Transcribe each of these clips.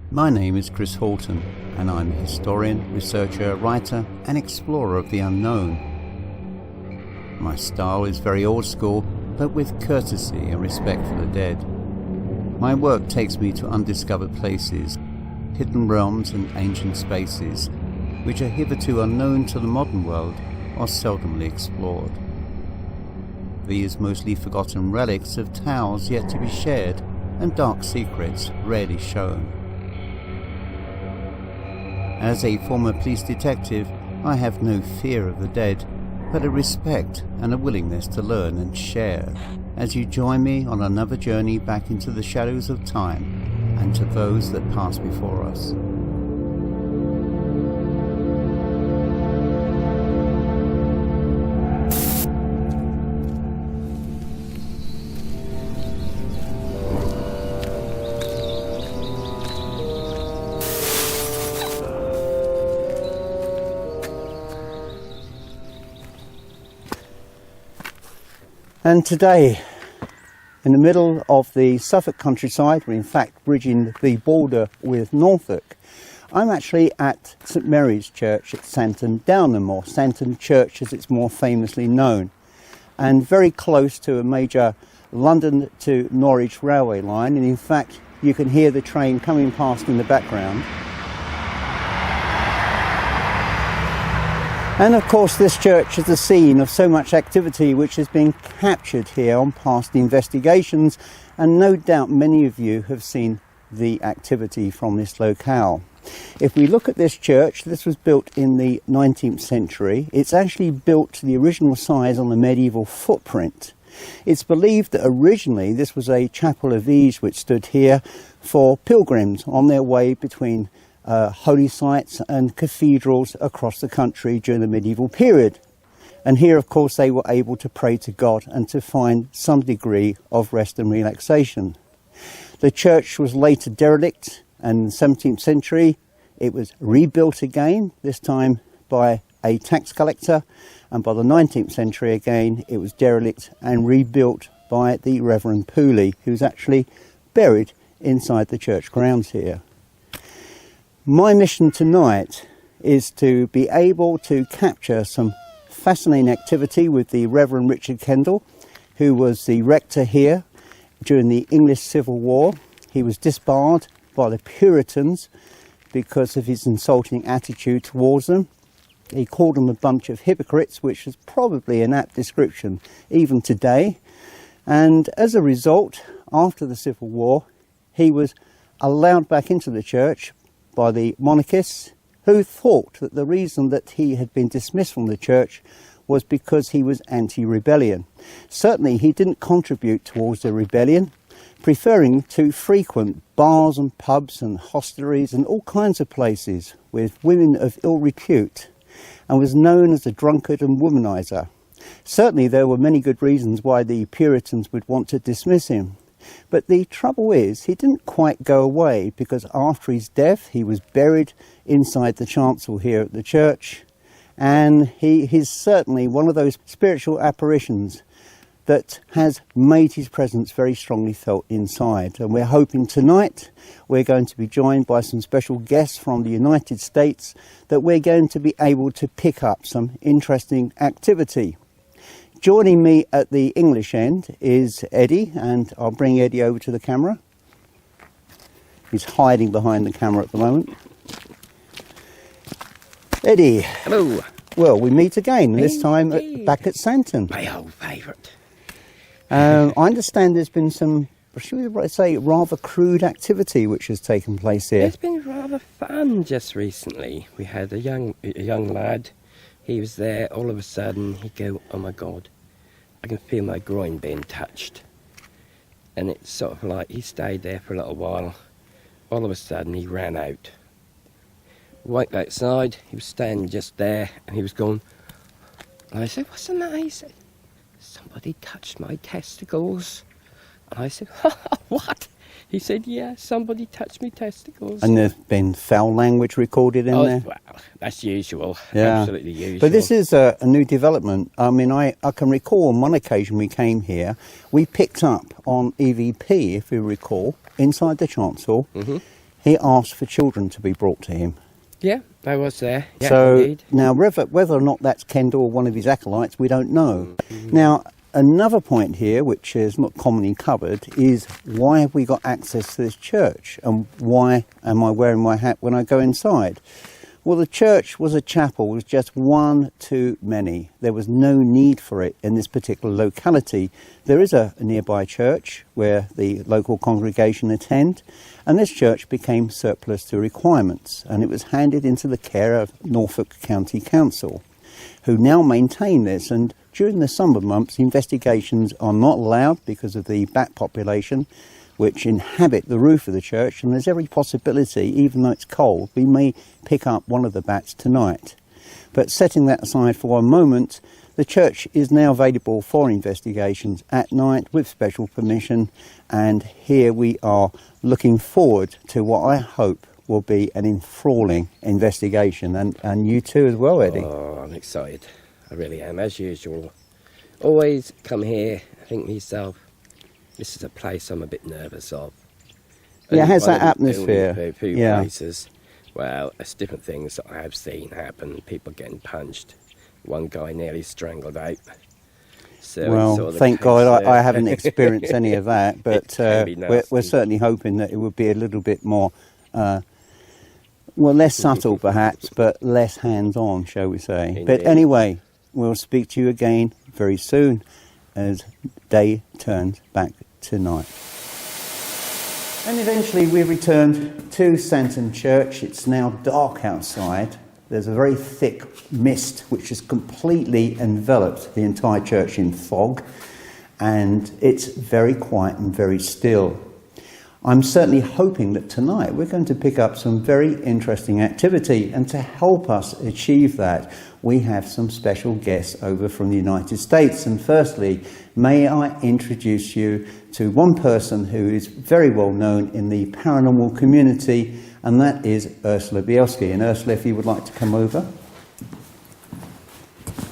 My name is Chris Horton, and I'm a historian, researcher, writer, and explorer of the unknown. My style is very old school, but with courtesy and respect for the dead. My work takes me to undiscovered places, hidden realms and ancient spaces, which are hitherto unknown to the modern world or seldomly explored. These mostly forgotten relics of tales yet to be shared and dark secrets rarely shown. As a former police detective, I have no fear of the dead, but a respect and a willingness to learn and share as you join me on another journey back into the shadows of time and to those that passed before us. And today, in the middle of the Suffolk countryside, or in fact bridging the border with Norfolk, I'm actually at St Mary's Church at Santon, Downham, or Santon Church as it's more famously known, and very close to a major London to Norwich railway line, and in fact you can hear the train coming past in the background. And of course this church is the scene of so much activity which has been captured here on past investigations, and no doubt many of you have seen the activity from this locale. If we look at this church, this was built in the 19th century. It's actually built to the original size on the medieval footprint. It's believed that originally this was a chapel of ease which stood here for pilgrims on their way between holy sites and cathedrals across the country during the medieval period. And here, of course, they were able to pray to God and to find some degree of rest and relaxation. The church was later derelict, and in the 17th century it was rebuilt again, this time by a tax collector, and by the 19th century again it was derelict and rebuilt by the Reverend Pooley, who's actually buried inside the church grounds here. My mission tonight is to be able to capture some fascinating activity with the Reverend Richard Kendall, who was the rector here during the English Civil War. He was disbarred by the Puritans because of his insulting attitude towards them. He called them a bunch of hypocrites, which is probably an apt description even today. And as a result, after the Civil War, he was allowed back into the church by the monarchists, who thought that the reason that he had been dismissed from the church was because he was anti-rebellion. Certainly he didn't contribute towards the rebellion, preferring to frequent bars and pubs and hostelries and all kinds of places with women of ill repute, and was known as a drunkard and womanizer. Certainly there were many good reasons why the Puritans would want to dismiss him. But the trouble is, he didn't quite go away, because after his death he was buried inside the chancel here at the church, and he's certainly one of those spiritual apparitions that has made his presence very strongly felt inside. And we're hoping tonight we're going to be joined by some special guests from the United States, that we're going to be able to pick up some interesting activity. Joining me at the English end is Eddie, and I'll bring Eddie over to the camera. He's hiding behind the camera at the moment. Eddie. Hello. Well, we meet again, this time back at Santon. My old favourite. I understand there's been some, should we say, rather crude activity which has taken place here. It's been rather fun just recently. We had a young lad. He was there, all of a sudden he'd go, oh my God, I can feel my groin being touched. And it's sort of like he stayed there for a little while. All of a sudden he ran out. Went outside, he was standing just there, and he was going, and I said, what's the matter? He said, somebody touched my testicles. And I said, what? He said, yeah, somebody touched me testicles. And there's been foul language recorded in there? Well, that's usual. Yeah. Absolutely usual. But this is a new development. I mean, I can recall on one occasion we came here, we picked up on EVP, if you recall, inside the chancel. Mm-hmm. he asked for children to be brought to him. Yeah, I was there. Yeah, So indeed. now whether or not that's Kendall or one of his acolytes, we don't know. Now, another point here, which is not commonly covered, is why have we got access to this church, and why am I wearing my hat when I go inside? Well, the church was a chapel, was just one too many. There was no need for it in this particular locality. There is a nearby church where the local congregation attend, and this church became surplus to requirements, and it was handed into the care of Norfolk County Council, who now maintain this. And during the summer months, investigations are not allowed because of the bat population which inhabit the roof of the church, and there's every possibility, even though it's cold, we may pick up one of the bats tonight. But setting that aside for one moment, the church is now available for investigations at night with special permission, and here we are looking forward to what I hope will be an enthralling investigation, and you too as well, Eddie. Oh, I'm excited. I really am, as usual. Always come here, I think to myself, this is a place I'm a bit nervous of. Yeah, it has One that of the atmosphere. only few Yeah. places, well, it's different things that I have seen happen. People getting punched. One guy nearly strangled out. So Well, sort of the thank case God there. I haven't experienced any of that, but It can be we're nasty. certainly hoping that it would be a little bit more, less subtle perhaps, but less hands-on, shall we say. But Indeed. anyway, we'll speak to you again very soon as day turns back to night. And eventually we returned to Santon Church. It's now dark outside. There's a very thick mist which has completely enveloped the entire church in fog, and it's very quiet and very still. I'm certainly hoping that tonight we're going to pick up some very interesting activity, and to help us achieve that, we have some special guests over from the United States. And firstly, may I introduce you to one person who is very well known in the paranormal community, and that is Ursula Bielski. And Ursula, if you would like to come over.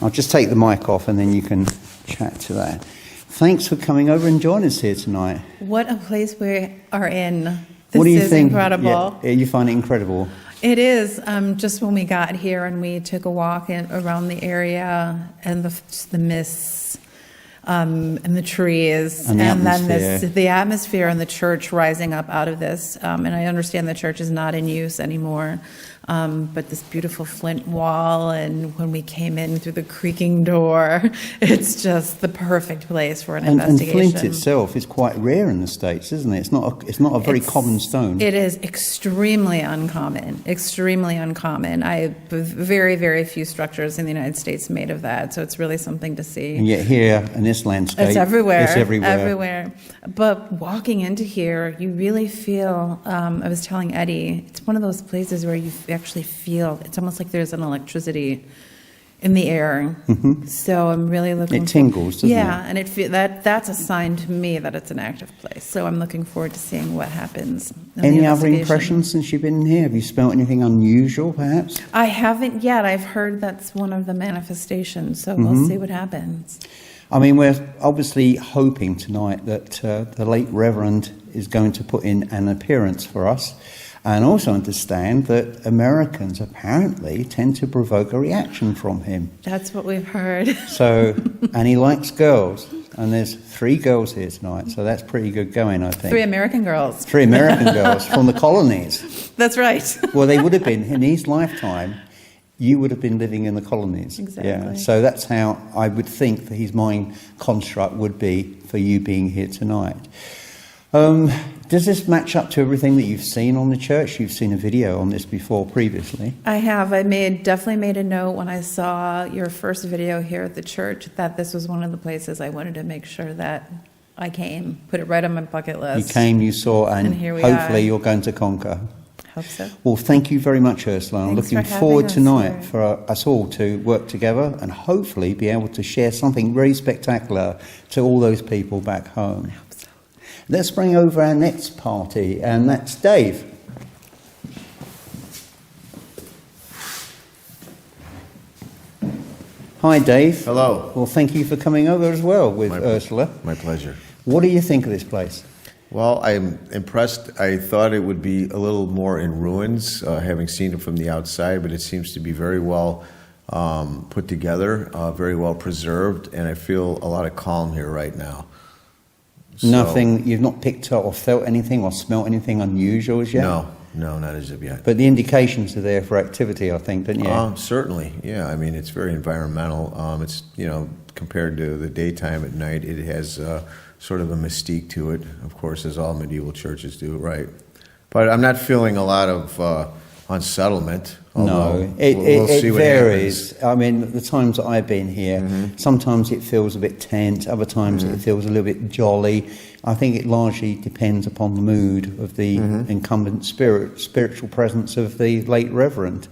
I'll just take the mic off and then you can chat to that. Thanks for coming over and joining us here tonight. What a place we are in. This What do you is think? incredible. Yeah, you find it incredible? It is. Just when we got here and we took a walk around the area and the mists and the trees And the then atmosphere. the atmosphere and the church rising up out of this. And I understand the church is not in use anymore. But this beautiful flint wall, and when we came in through the creaking door, it's just the perfect place for an And investigation. flint itself is quite rare in the States, isn't it? It's not a very common stone. It is extremely uncommon. Extremely uncommon. Very, very few structures in the United States made of that, so it's really something to see. And yet here in this landscape, It's everywhere. It's everywhere. Everywhere. But walking into here, you really feel, I was telling Eddie, it's one of those places where you actually feel, it's almost like there's an electricity in the air. Mm-hmm. So I'm really looking It tingles, doesn't yeah, it? and that's a sign to me that it's an active place. So I'm looking forward to seeing what happens. in the Any other investigation. impressions since you've been here? Have you smelled anything unusual, perhaps? I haven't yet. I've heard that's one of the manifestations, so Mm-hmm. we'll see what happens. I mean, we're obviously hoping tonight that the late Reverend is going to put in an appearance for us, and also understand that Americans apparently tend to provoke a reaction from him. That's what we've heard. So, and he likes girls, and there's 3 girls here tonight, so that's pretty good going, I think. 3 American girls. 3 American girls from the colonies. That's right. Well, they would have been, in his lifetime, you would have been living in the colonies. Exactly. Yeah. So that's how I would think that his mind construct would be for you being here tonight. Does this match up to everything that you've seen on the church? You've seen a video on this before previously. I have. Definitely made a note when I saw your first video here at the church that this was one of the places I wanted to make sure that I came. Put it right on my bucket list. You came, you saw, and here we hopefully are. you're going to conquer. Hope so. Well, thank you very much, Ursula. I'm Thanks looking for having forward us tonight here. for us all to work together and hopefully be able to share something very spectacular to all those people back home. Hope so. Let's bring over our next party, and that's Dave. Hi, Dave. Hello. Well, thank you for coming over as well with Ursula. My pleasure. What do you think of this place? Well, I'm impressed. I thought it would be a little more in ruins, having seen it from the outside, but it seems to be very well put together, very well preserved, and I feel a lot of calm here right now. So, Nothing, you've not picked up or felt anything or smelt anything unusual as yet? No, not as of yet. But the indications are there for activity, I think, don't you? Certainly, yeah. I mean, it's very environmental. It's, compared to the daytime at night, it has sort of a mystique to it, of course, as all medieval churches do, right? But I'm not feeling a lot of unsettlement. No, it varies. I mean, the times that I've been here, sometimes it feels a bit tense, other times it feels a little bit jolly. I think it largely depends upon the mood of the incumbent spiritual presence of the late Reverend.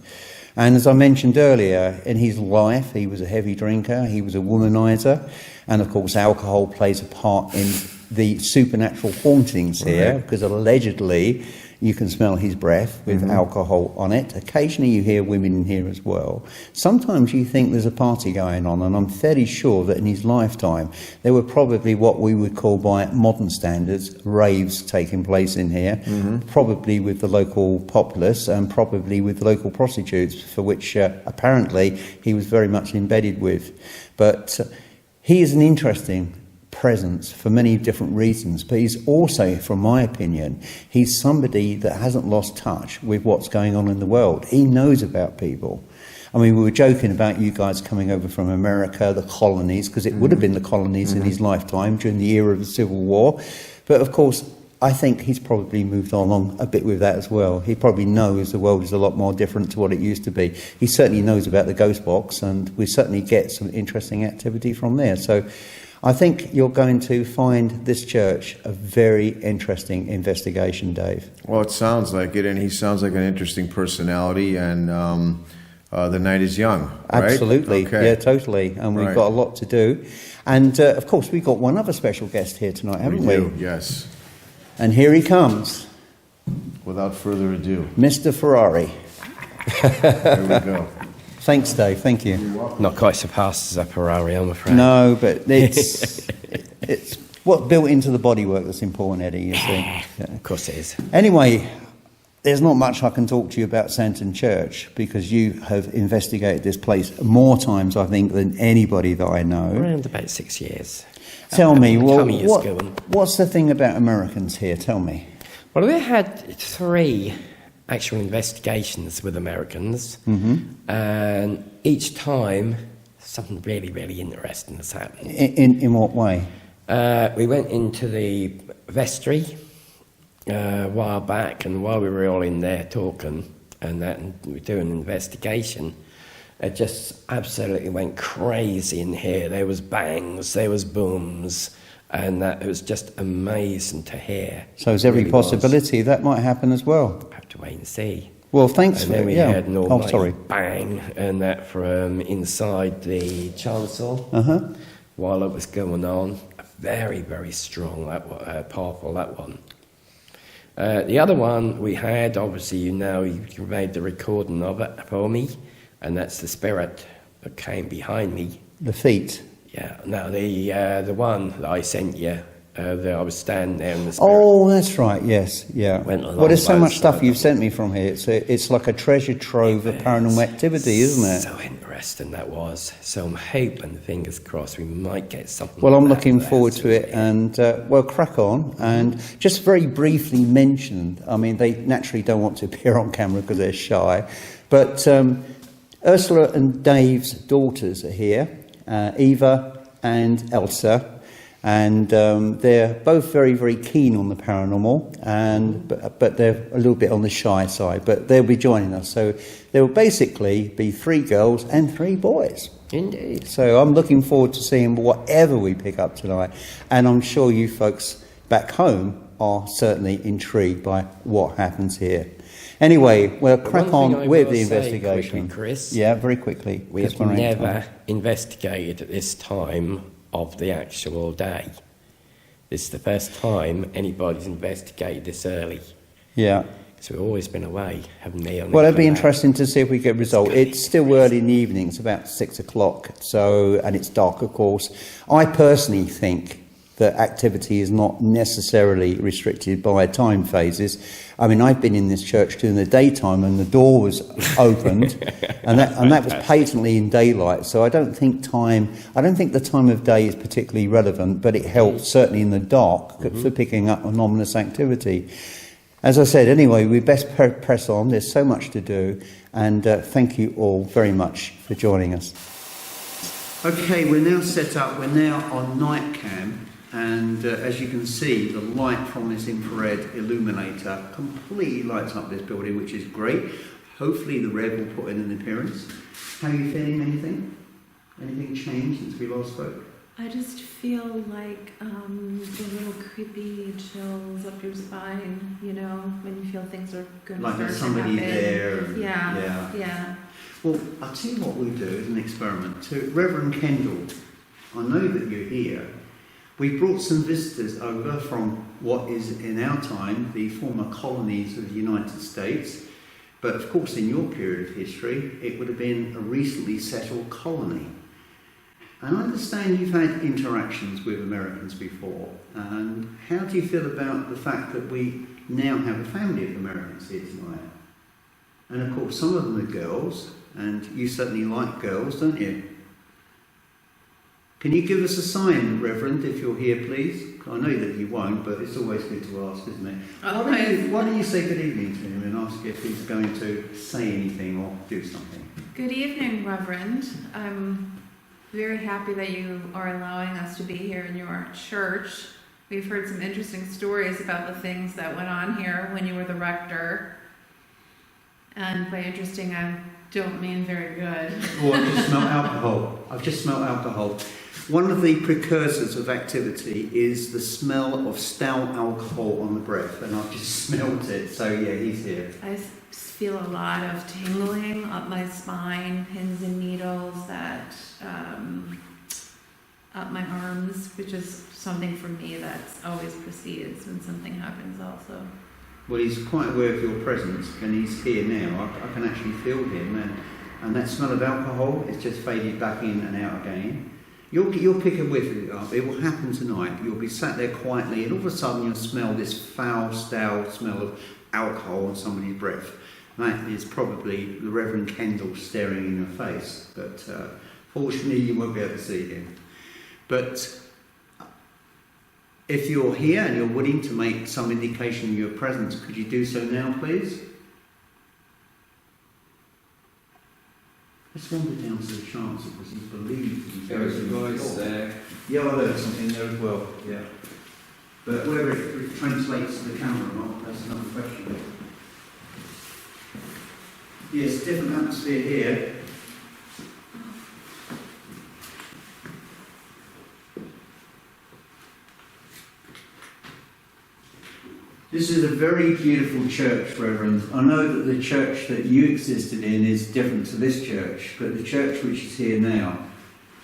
And as I mentioned earlier, in his life, he was a heavy drinker, he was a womanizer, and of course alcohol plays a part in the supernatural hauntings here, because allegedly you can smell his breath with alcohol on it. Occasionally you hear women in here as well. Sometimes you think there's a party going on, and I'm fairly sure that in his lifetime there were probably what we would call by modern standards raves taking place in here, probably with the local populace and probably with the local prostitutes, for which apparently he was very much embedded with. But he is an interesting presence for many different reasons, but he's also, from my opinion, he's somebody that hasn't lost touch with what's going on in the world. He knows about people. I mean, we were joking about you guys coming over from America, the colonies, because it would have been the colonies in his lifetime during the era of the Civil War. But of course, I think he's probably moved along a bit with that as well. He probably knows the world is a lot more different to what it used to be. He certainly knows about the ghost box, and we certainly get some interesting activity from there. So I think you're going to find this church a very interesting investigation, Dave. Well, it sounds like it, and he sounds like an interesting personality, and the night is young, right? Absolutely, okay. Yeah, totally. And we've got a lot to do. And, of course, we've got one other special guest here tonight, haven't we? We do, yes. And here he comes. Without further ado. Mr. Ferrari. There we go. Thanks, Dave. Thank you. Not quite so fast as a Ferrari, I'm afraid. No, but it's what's built into the bodywork that's important, Eddie, you see. Yeah. Of course it is. Anyway, there's not much I can talk to you about Santon Church, because you have investigated this place more times, I think, than anybody that I know. Around about 6 years. Tell me, well, Years going. what's the thing about Americans here? Tell me. Well, we had 3 actual investigations with Americans, and each time something really, really interesting has happened. In what way? We went into the vestry a while back, and while we were all in there talking and that, and we were doing an investigation, it just absolutely went crazy in here. There was bangs, there was booms, and that it was just amazing to hear. So there's every possibility that might happen as well. Have to wait and see. Well, thanks and for then we yeah. had an almighty sorry. bang, and that from inside the chancel while it was going on. Very, very strong, that powerful, that one. The other one we had, obviously, you made the recording of it for me, and that's the spirit that came behind me. The feet. Yeah, no, the one that I sent you, that I was standing there in the spirit. Oh, that's right, yes, yeah. Well, there's so much stuff you've sent me from here. It's like a treasure trove of paranormal activity, isn't it? So interesting that was. So I'm hoping, fingers crossed, we might get something. Well, I'm looking forward to it, and crack on. And just very briefly mentioned, I mean, they naturally don't want to appear on camera because they're shy, but Ursula and Dave's daughters are here, Eva and Elsa, and they're both very, very keen on the paranormal, but they're a little bit on the shy side, but they'll be joining us. So there will basically be 3 girls and 3 boys. Indeed. So I'm looking forward to seeing whatever we pick up tonight, and I'm sure you folks back home are certainly intrigued by what happens here. Anyway, we'll crack on with the investigation. Quickly, Chris, yeah, very quickly. We have never investigated at this time of the actual day. This is the first time anybody's investigated this early. Yeah. So we've always been away, haven't we? Well, it'd be interesting to see if we get a result. It's still early in the evening. It's about 6 o'clock. So, and it's dark, of course. I personally think that activity is not necessarily restricted by time phases. I mean, I've been in this church during the daytime and the door was opened and that was patently in daylight. So I don't think the time of day is particularly relevant, but it helps certainly in the dark for picking up anomalous activity. As I said, anyway, we best press on. There's so much to do. And thank you all very much for joining us. Okay, we're now set up. We're now on night cam. And as you can see, the light from this infrared illuminator completely lights up this building, which is great. Hopefully the Rev will put in an appearance. How are you feeling? Anything? Anything changed since we last spoke? I just feel like the little creepy chills up your spine, you know, when you feel things are going to like start there's to somebody happen. there. And, Yeah. Well, I'll tell you what we'll do as an experiment. To Reverend Kendall, I know that you're here. We brought some visitors over from what is in our time the former colonies of the United States. But of course, in your period of history, it would have been a recently settled colony. And I understand you've had interactions with Americans before. And how do you feel about the fact that we now have a family of Americans here tonight? And of course, some of them are girls, and you certainly like girls, don't you? Can you give us a sign, Reverend, if you're here, please? I know that you won't, but it's always good to ask, isn't it? Why don't you say good evening to him and ask if he's going to say anything or do something? Good evening, Reverend. I'm very happy that you are allowing us to be here in your church. We've heard some interesting stories about the things that went on here when you were the rector. And by interesting, I don't mean very good. Oh, I've just smelled alcohol. One of the precursors of activity is the smell of stout alcohol on the breath, and I've just smelled it. So yeah, he's here. I feel a lot of tingling up my spine, pins and needles that up my arms, which is something for me that's always precedes when something happens also. Well, he's quite aware of your presence, and he's here now. I can actually feel him, and that smell of alcohol is just faded back in and out again. You'll pick a whiff of it up. It will happen tonight. You'll be sat there quietly, and all of a sudden you'll smell this foul, stale smell of alcohol on somebody's breath. That is probably the Reverend Kendall staring in your face, but fortunately you won't be able to see him. But if you're here and you're willing to make some indication of your presence, could you do so now, please? Let's wander down to the chancel because he's believed. There's a voice there. Yeah, well, there's something there as well, yeah. But whether it translates to the camera or not, that's another question. Yes, different atmosphere here. This is a very beautiful church, Reverend. I know that the church that you existed in is different to this church, but the church which is here now,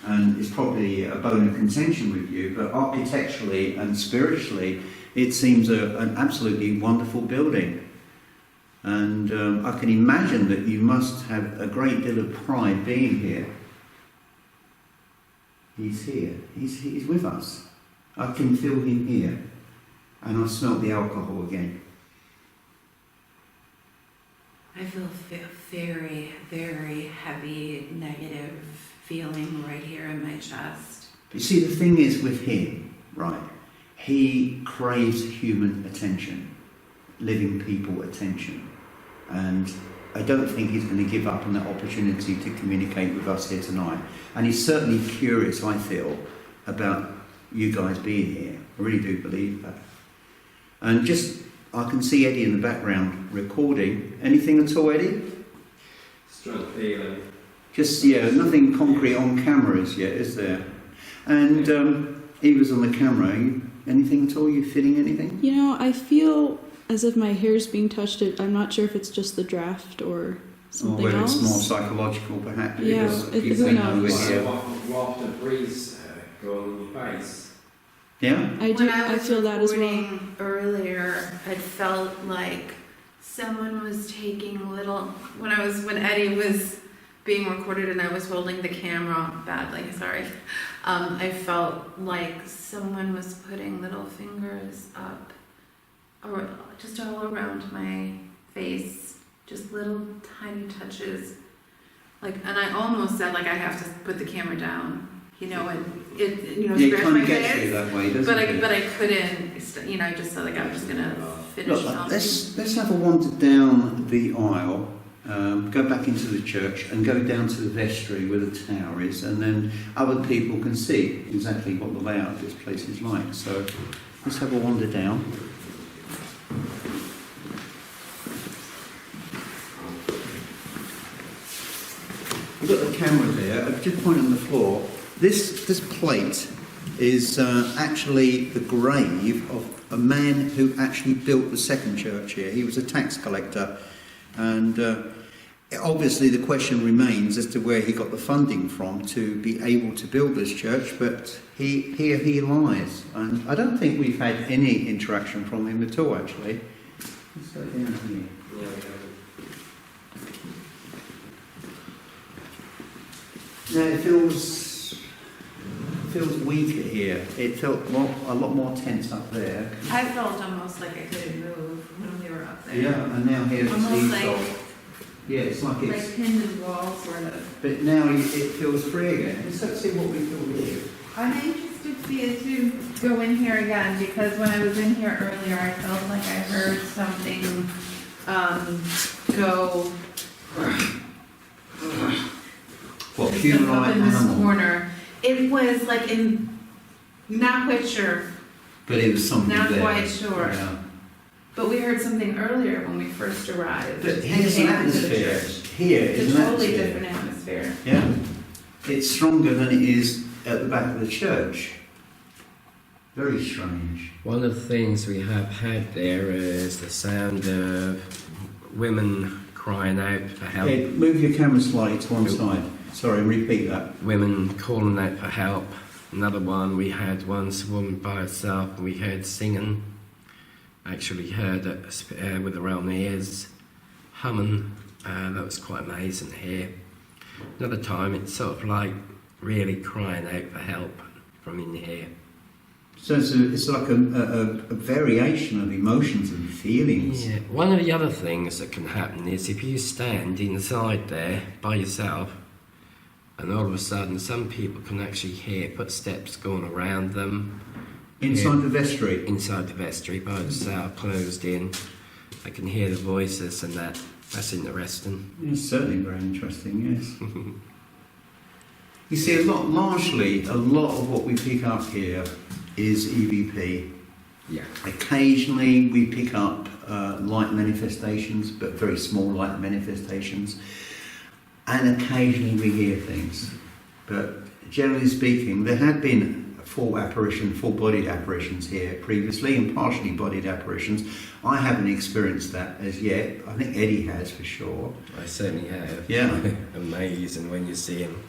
and is probably a bone of contention with you, but architecturally and spiritually, it seems an absolutely wonderful building. And I can imagine that you must have a great deal of pride being here. He's here. He's with us. I can feel him here. And I smelt the alcohol again. I feel very, very heavy, negative feeling right here in my chest. But you see, the thing is with him, right, he craves human attention, living people attention. And I don't think he's going to give up on that opportunity to communicate with us here tonight. And he's certainly curious, I feel, about you guys being here. I really do believe that. And I can see Eddie in the background recording. Anything at all, Eddie? Strong feeling. Nothing concrete on camera as yet, is there? And he was on the camera. Anything at all? You feeling anything? You know, I feel as if my hair's being touched. I'm not sure if it's just the draft or something whether else. It's more psychological, perhaps. Yeah, who knows? What the breeze going in your face. Yeah? I feel that as well. Earlier, I felt like someone was taking when Eddie was being recorded and I was holding the camera badly, sorry. I felt like someone was putting little fingers up, or just all around my face, just little tiny touches. Like, and I almost said, like, I have to put the camera down, you know, and it, you know, Yeah, it scratch kind my of gets face. you that way, doesn't But it? I couldn't, you know, I just felt like I was just gonna finish Look, filming. let's have a wander down the aisle, go back into the church and go down to the vestry where the tower is, and then other people can see exactly what the layout of this place is like. So let's have a wander down. You've got the camera there. I've just pointed on the floor. This plate is actually the grave of a man who actually built the second church here. He was a tax collector, and obviously the question remains as to where he got the funding from to be able to build this church, but here he lies. And I don't think we've had any interaction from him at all, actually. Let's go down here. No, it feels weaker here. It felt a lot more tense up there. I felt almost like I couldn't move when we were up there. Yeah, and now here's Almost the like, yeah, it's like it's. like pinned in the wall, sort of. But now it feels free again. Let's see what we feel here. I'm interested for you to go in here again, because when I was in here earlier, I felt like I heard something go What, up human-like in this animal? corner. It was like not quite sure, But it was something not there. quite sure. Yeah. But we heard something earlier when we first arrived. But and here's an came into the atmosphere. church. Here It's is a an totally atmosphere. different atmosphere. Yeah. It's stronger than it is at the back of the church. Very strange. One of the things we have had there is the sound of women crying out for help. Ed, move your camera slightly to one side. Sorry, repeat that. Women calling out for help. Another one, we had once a woman by herself, and we heard singing. Actually heard it with her own ears, humming. That was quite amazing here. Another time, it's sort of like really crying out for help from in here. So it's like a variation of emotions and feelings. Yeah. One of the other things that can happen is if you stand inside there by yourself, and all of a sudden some people can actually hear footsteps going around them. Inside the vestry. Inside the vestry, by the cell, closed in. I can hear the voices and that. That's interesting. It's certainly very interesting, yes. You see, largely, a lot of what we pick up here is EVP. Yeah. Occasionally we pick up light manifestations, but very small light manifestations. And occasionally we hear things. But generally speaking, there had been full-bodied apparitions here previously, and partially bodied apparitions. I haven't experienced that as yet. I think Eddie has for sure. I certainly have. Yeah. Amazing when you see him.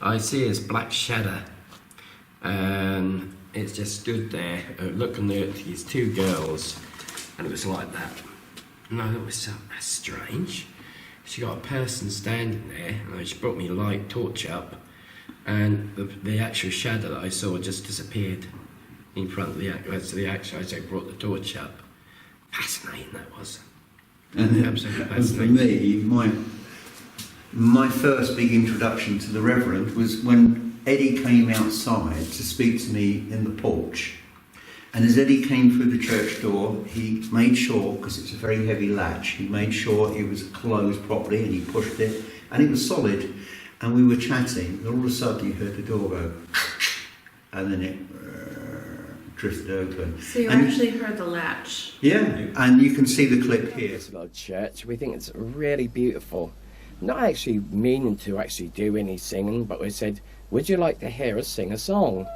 I see his black shadow, and it's just stood there looking at these two girls, and it was like that. And I thought, that's strange. She got a person standing there, and she brought me a light torch up, and the actual shadow that I saw just disappeared in front of the actual. As I brought the torch up. Fascinating that was. And Absolutely for fascinating. me, my first big introduction to the Reverend was when Eddie came outside to speak to me in the porch. And as Eddie came through the church door, he made sure, because it's a very heavy latch, he made sure it was closed properly, and he pushed it, and it was solid. And we were chatting, and all of a sudden you heard the door go, and then it drifted open. So you And- actually heard the latch. Yeah, and you can see the clip here. It's about church. We think it's really beautiful. Not actually meaning to actually do any singing, but we said, would you like to hear us sing a song?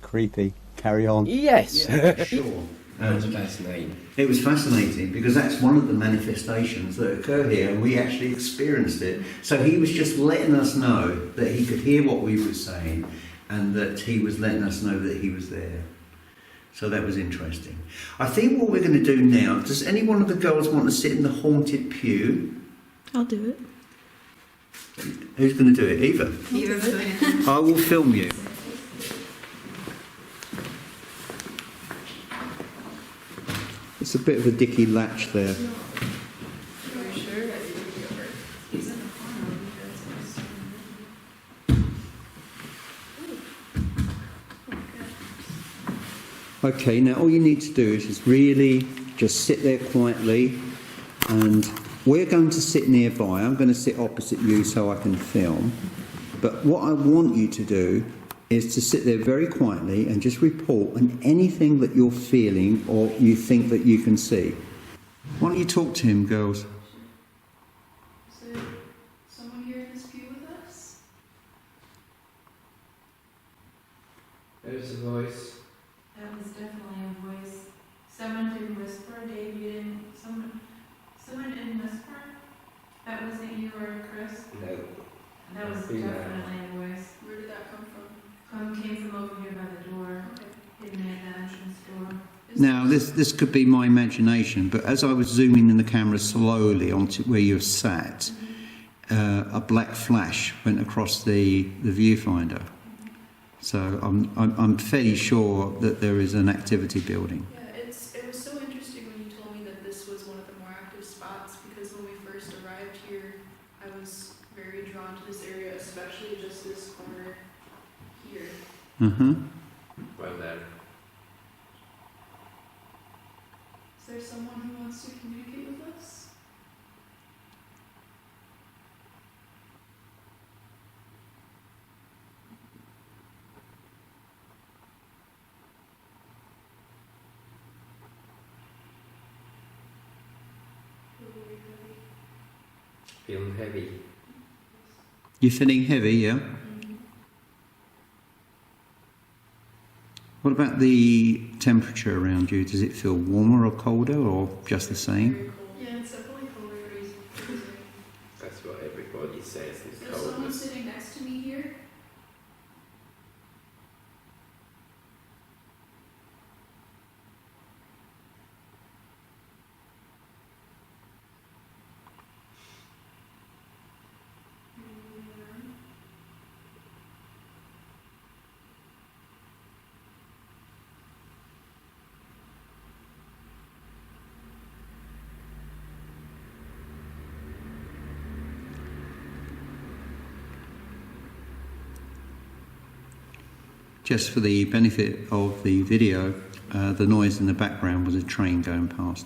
Creepy. Carry on. Yes. Yeah, sure. That's fascinating. It was fascinating because that's one of the manifestations that occur here, and we actually experienced it. So he was just letting us know that he could hear what we were saying, and that he was letting us know that he was there. So that was interesting. I think what we're going to do now, does any one of the girls want to sit in the haunted pew? I'll do it. Who's going to do it? Eva. Eva's doing it. I will film you. It's a bit of a dicky latch there. Okay, now all you need to do is just really just sit there quietly, and we're going to sit nearby. I'm going to sit opposite you so I can film. But what I want you to do is to sit there very quietly and just report on anything that you're feeling or you think that you can see. Why don't you talk to him, girls? Is there someone here in this pew with us? There's a voice. That was definitely a voice. Someone did whisper. Dave, you didn't. Someone didn't whisper. That wasn't you or Chris. No. That was Female. definitely a voice. Where did that come from? Came from over here by the door, hidden at the entrance door. Now, this could be my imagination, but as I was zooming in the camera slowly onto where you've sat, a black flash went across the viewfinder. So I'm fairly sure that there is an activity building. Yeah, it was so interesting when you told me that this was one of the more active spots, because when we first arrived here, I was very drawn to this area, especially just this corner here. Mm-hmm. Right there. Is there someone who wants to communicate with us? Feeling heavy. You're feeling heavy, yeah? What about the temperature around you? Does it feel warmer or colder, or just the same? Very cold. Yeah, it's definitely colder. That's what everybody says. Is It's there someone coldness. sitting next to me here? Just for the benefit of the video, the noise in the background was a train going past.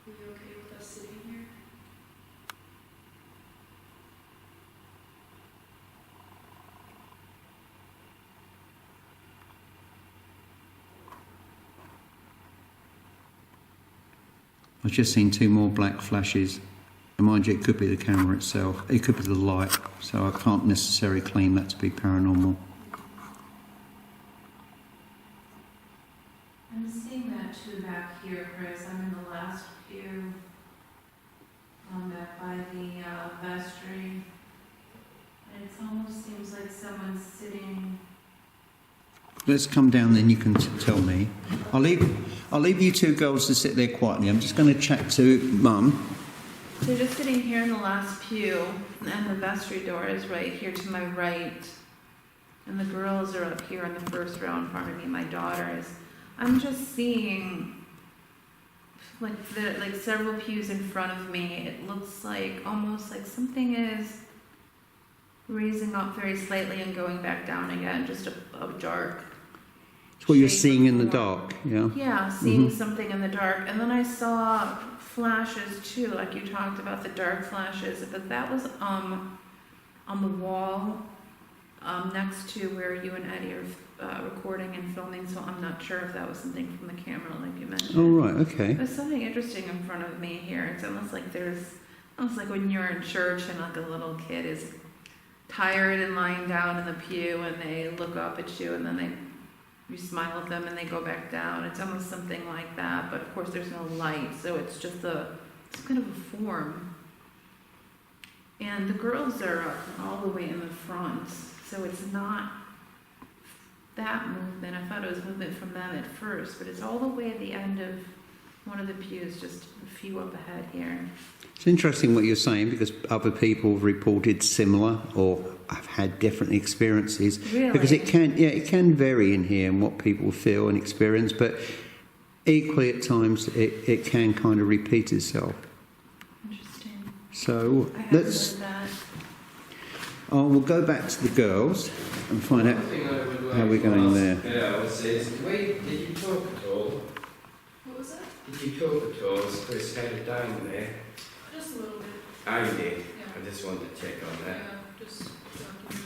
Are you okay with us sitting here? I've just seen two more black flashes. And mind you, it could be the camera itself. It could be the light. So I can't necessarily claim that to be paranormal. I'm seeing that too back here, Chris. I'm in the last pew. Back by the vestry. And it almost seems like someone's sitting. Let's come down, then you can tell me. I'll leave you two girls to sit there quietly. I'm just going to chat to Mum. So just sitting here in the last pew, and the vestry door is right here to my right. And the girls are up here in the first row in front of me, my daughters. I'm just seeing like several pews in front of me. It looks like almost like something is raising up very slightly and going back down again, just a dark. It's what you're shape seeing of in the form. dark, yeah? Yeah, seeing something in the dark. And then I saw flashes too, like you talked about the dark flashes, but that was on the wall next to where you and Eddie are recording and filming, so I'm not sure if that was something from the camera like you mentioned. Oh, right, okay. There's something interesting in front of me here. It's almost like when you're in church and like a little kid is tired and lying down in the pew and they look up at you and then you smile at them and they go back down. It's almost something like that, but of course there's no light, so it's just some kind of a form. And the girls are all the way in the front, so it's not that movement. I thought it was movement from them at first, but it's all the way at the end of one of the pews, just a few up ahead here. It's interesting what you're saying, because other people have reported similar or have had different experiences. Really? Because it can vary in here and what people feel and experience, but equally at times it can kind of repeat itself. Interesting. So I haven't let's. heard that. We'll go back to the girls and find out how we're going there. Yeah, I would say, did you talk at all? What was that? Did you talk at all as Chris headed down there? Just a little bit. I did. Yeah. I just wanted to check on that. Yeah, just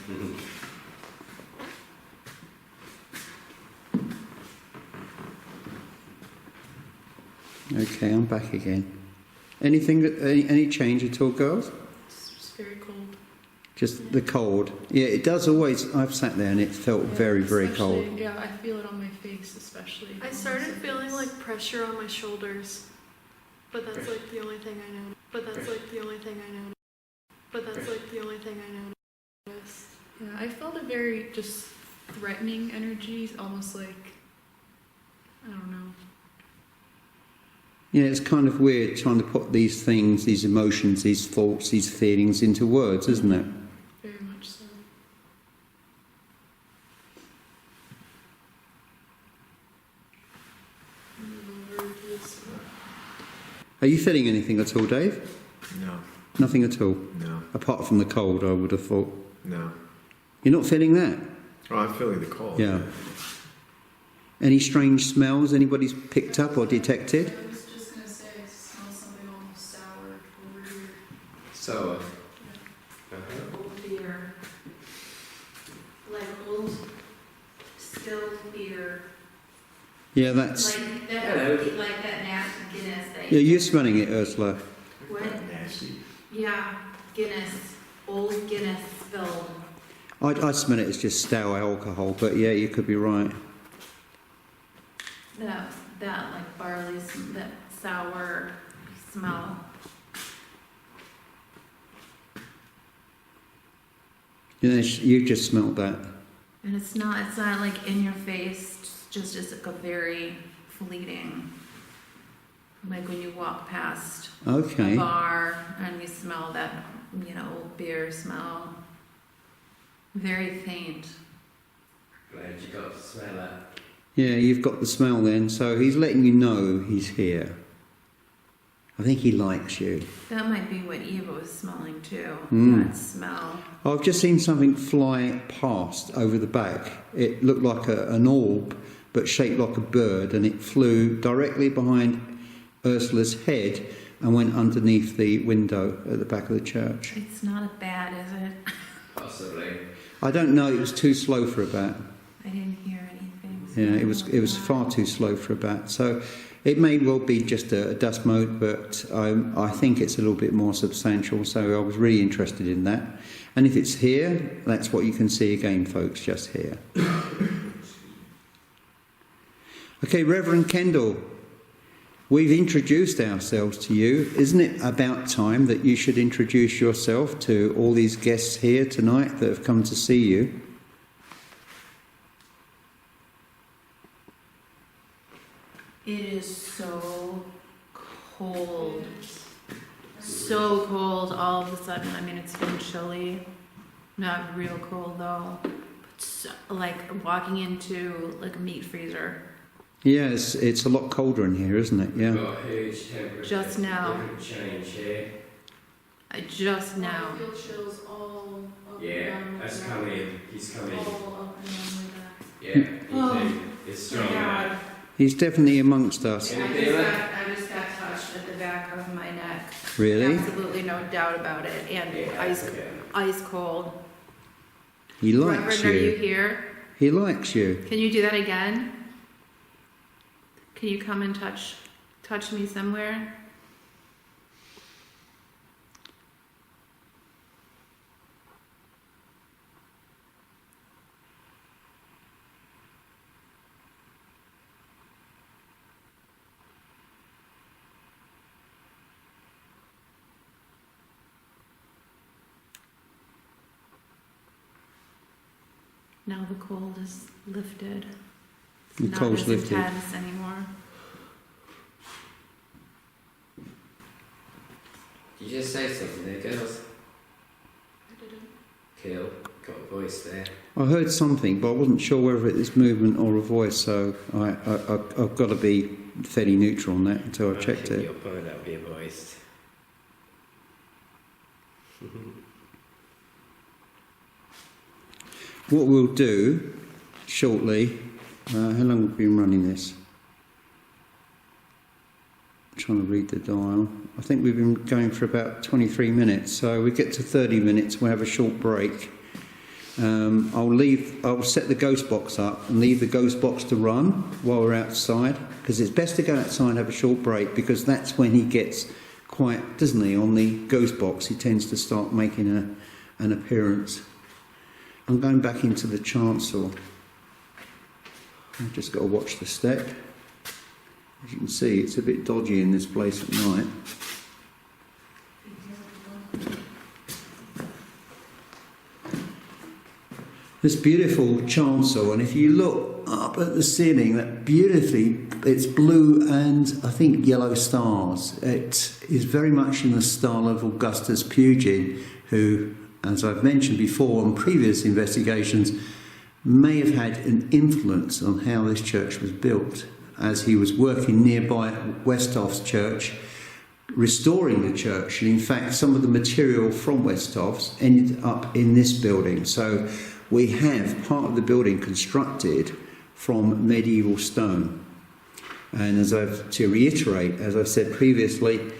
Mhm. Okay, I'm back again. Any change at all, girls? It's just very cold. Just the cold. Yeah, it does always. I've sat there and it felt very, very cold. Especially- Yeah, I feel it on my face, especially. I on started my feeling face. like pressure on my shoulders, but that's like the only thing I know. But that's like the only thing I know. But that's like the only thing I noticed. Yeah, I felt a very just threatening energy, almost like, I don't know. Yeah, it's kind of weird trying to put these things, these emotions, these thoughts, these feelings into words, isn't it? Very much so. Move over to this. Are you feeling anything at all, Dave? No, Nothing at all, no, apart from the cold. I would have thought. no. You're not feeling that? Oh, I'm feeling the cold. Yeah. Any strange smells anybody's picked up or detected? I was just gonna say, I smell something almost sour over here. So, Old beer. Like old distilled beer. Yeah, that's. Like Hello. like that nasty Guinness that Yeah, you're smelling it, Ursula. What? Nasty. Yeah, Guinness. Old Guinness spilled. I smell it as just stale alcohol, but yeah, you could be right. That like barley, that sour smell. You just smelled that. And it's not like in your face, it's like a very fleeting, like when you walk past Okay. a bar and you smell that, old beer smell. Very faint. glad you got to smell that. Yeah, you've got the smell then, so he's letting you know he's here. I think he likes you. That might be what Eva was smelling too, that smell. I've just seen something fly past over the back. It looked like an orb, but shaped like a bird, and it flew directly behind Ursula's head and went underneath the window at the back of the church. It's not a bat, is it? Possibly. I don't know, it was too slow for a bat. I didn't hear anything. So Yeah, I it don't was know. far too slow for a bat. So it may well be just a dust mote, but I think it's a little bit more substantial. So I was really interested in that. And if it's here, that's what you can see again, folks, just here. Okay, Reverend Kendall, we've introduced ourselves to you. Isn't it about time that you should introduce yourself to all these guests here tonight that have come to see you? It is so cold. So cold all of a sudden. I mean, it's been chilly. Not real cold though. But so, like walking into like a meat freezer. Yeah, it's a lot colder in here, isn't it? Yeah. Got a huge temperature. Just now. different change here. Just now. I feel chills all up and Yeah, down. that's my coming. He's back. coming. All up and down my back. Yeah, he Oh, too. It's strong. God. He's definitely amongst us. Can you feel it? I just got touched at the back of my neck. Really? Absolutely no doubt about it. And Yeah, okay. ice cold. He likes Reverend, are you you. here? He likes you. Can you do that again? Can you come and touch me somewhere? Now the cold is lifted. It's The not cold's as lifted. intense anymore. Did you just say something there, girls? I didn't. Cool. Got a voice there. I heard something, but I wasn't sure whether it was movement or a voice, so I've got to be fairly neutral on that until I checked think it. Your point, that'll be a voice. What we'll do shortly, how long have we been running this? I'm trying to read the dial. I think we've been going for about 23 minutes, so we get to 30 minutes, we'll have a short break. I'll set the ghost box up and leave the ghost box to run while we're outside, because it's best to go outside and have a short break, because that's when he gets quite, doesn't he, on the ghost box, he tends to start making an appearance. I'm going back into the chancel. I've just got to watch the step. As you can see, it's a bit dodgy in this place at night. This beautiful chancel, and if you look up at the ceiling, that beautifully, it's blue and I think yellow stars. It is very much in the style of Augustus Pugin, who, as I've mentioned before on previous investigations, may have had an influence on how this church was built, as he was working nearby Westhoff's church, restoring the church. And in fact, some of the material from Westhoff's ended up in this building. So we have part of the building constructed from medieval stone. And to reiterate, as I've said previously,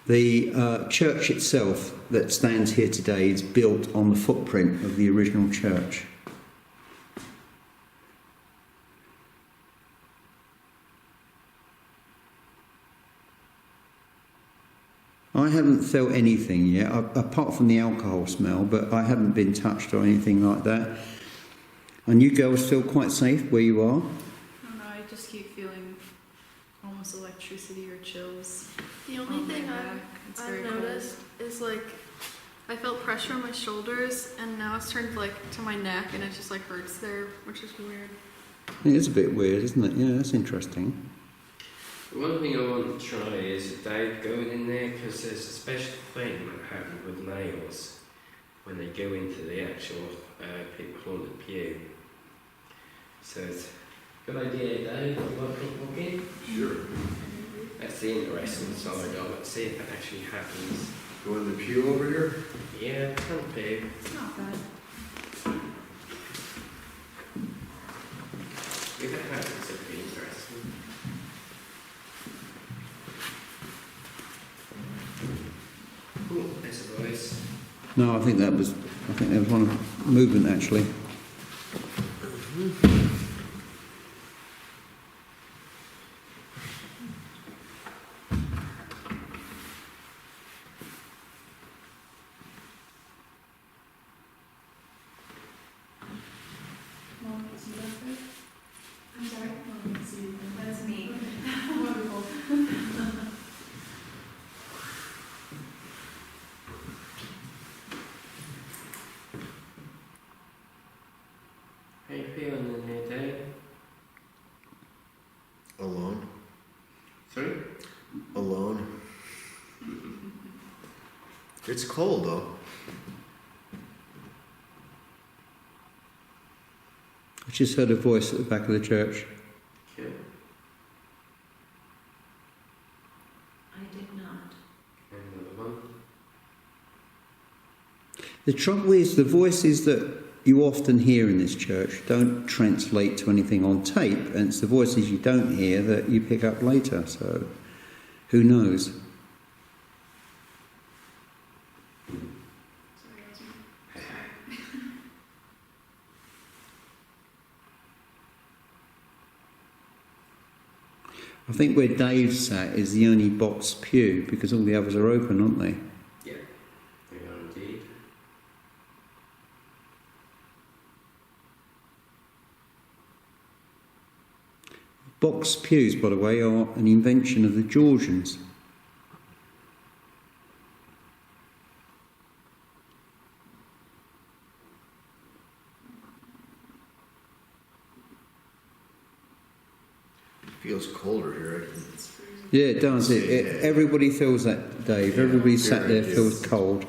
the church itself that stands here today is built on the footprint of the original church. I haven't felt anything yet, apart from the alcohol smell, but I haven't been touched or anything like that. And you girls feel quite safe where you are? I don't know, I just keep feeling almost electricity or chills. The only on my thing back. It's I've very cold. noticed is like I felt pressure on my shoulders, and now it's turned like to my neck, and it just like hurts there, which is weird. It is a bit weird, isn't it? Yeah, that's interesting. One thing I want to try is a dive going in there, because there's a special thing that happens with nails when they go into the actual people on the pew. So it's a good idea, Dave. You want to walk in? Sure. That's the interesting side of it. Let's see if it actually happens. Go in the pew over here? Yeah, front pew. It's not bad. If it happens, it'd be interesting. Oh, there's a voice. No, I think that was one of movement actually. I'm sorry? That's me. Wonderful. How you feeling in there, Dave? Alone? Sorry? Alone. It's cold though. I just heard a voice at the back of the church. Yeah. I did not. Another one. The trouble is, the voices that you often hear in this church don't translate to anything on tape, and it's the voices you don't hear that you pick up later, so who knows? Sorry, that was me. I think where Dave sat is the only box pew, because all the others are open, aren't they? Yeah. They are indeed. Box pews, by the way, are an invention of the Georgians. Feels colder here. It's freezing. Yeah, it does. Everybody feels that, Dave. Everybody sat there feels cold.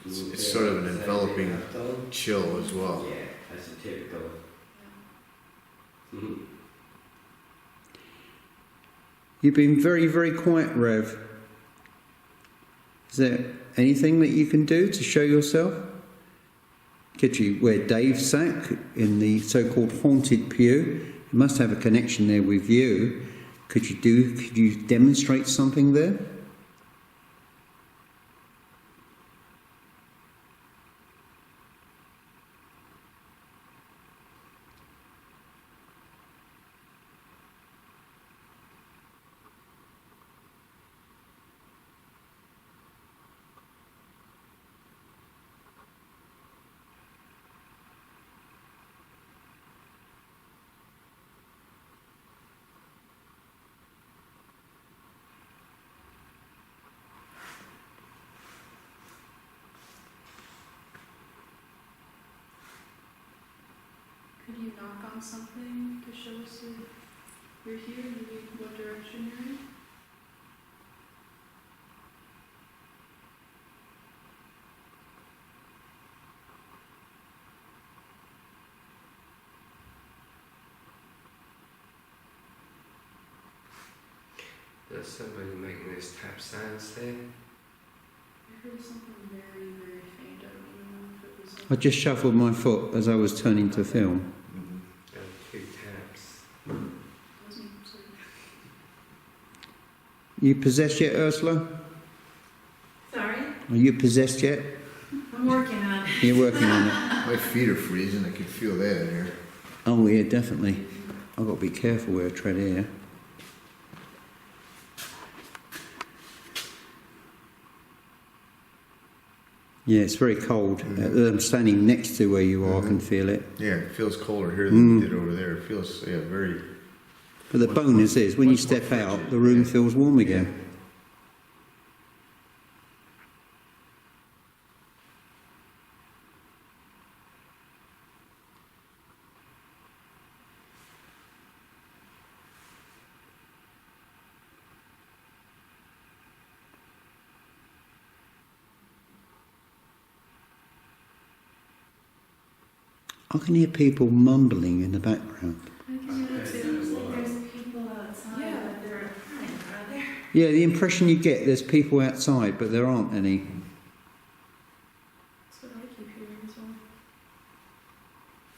It's sort of an enveloping chill as well. Yeah, that's a typical. Mhm. You've been very, very quiet, Rev. Is there anything that you can do to show yourself? Could you, where Dave sat in the so-called haunted pew, you must have a connection there with you. Could you demonstrate something there? Could you knock on something to show us that you're here, maybe what direction you're in? There's somebody making those tap sounds there. I heard something very, very faint. I don't even know if it was I just shuffled my foot as I was turning to film. Two taps. wasn't so You possessed yet, Ursula? Sorry, Are you possessed yet? I'm working on it. You're working on it. My feet are freezing. I can feel that in here. Oh yeah, definitely. I've got to be careful where I tread here. Yeah, it's very cold. I'm standing next to where you are. I can feel it. Yeah, it feels colder here than it did over there. It feels, very... But the bonus is, when you step out, the room feels warm again. I can hear people mumbling in the background. There's people outside, Yeah. but they're are there? Yeah, the impression you get, there's people outside, but there aren't any. That's what I keep hearing as well.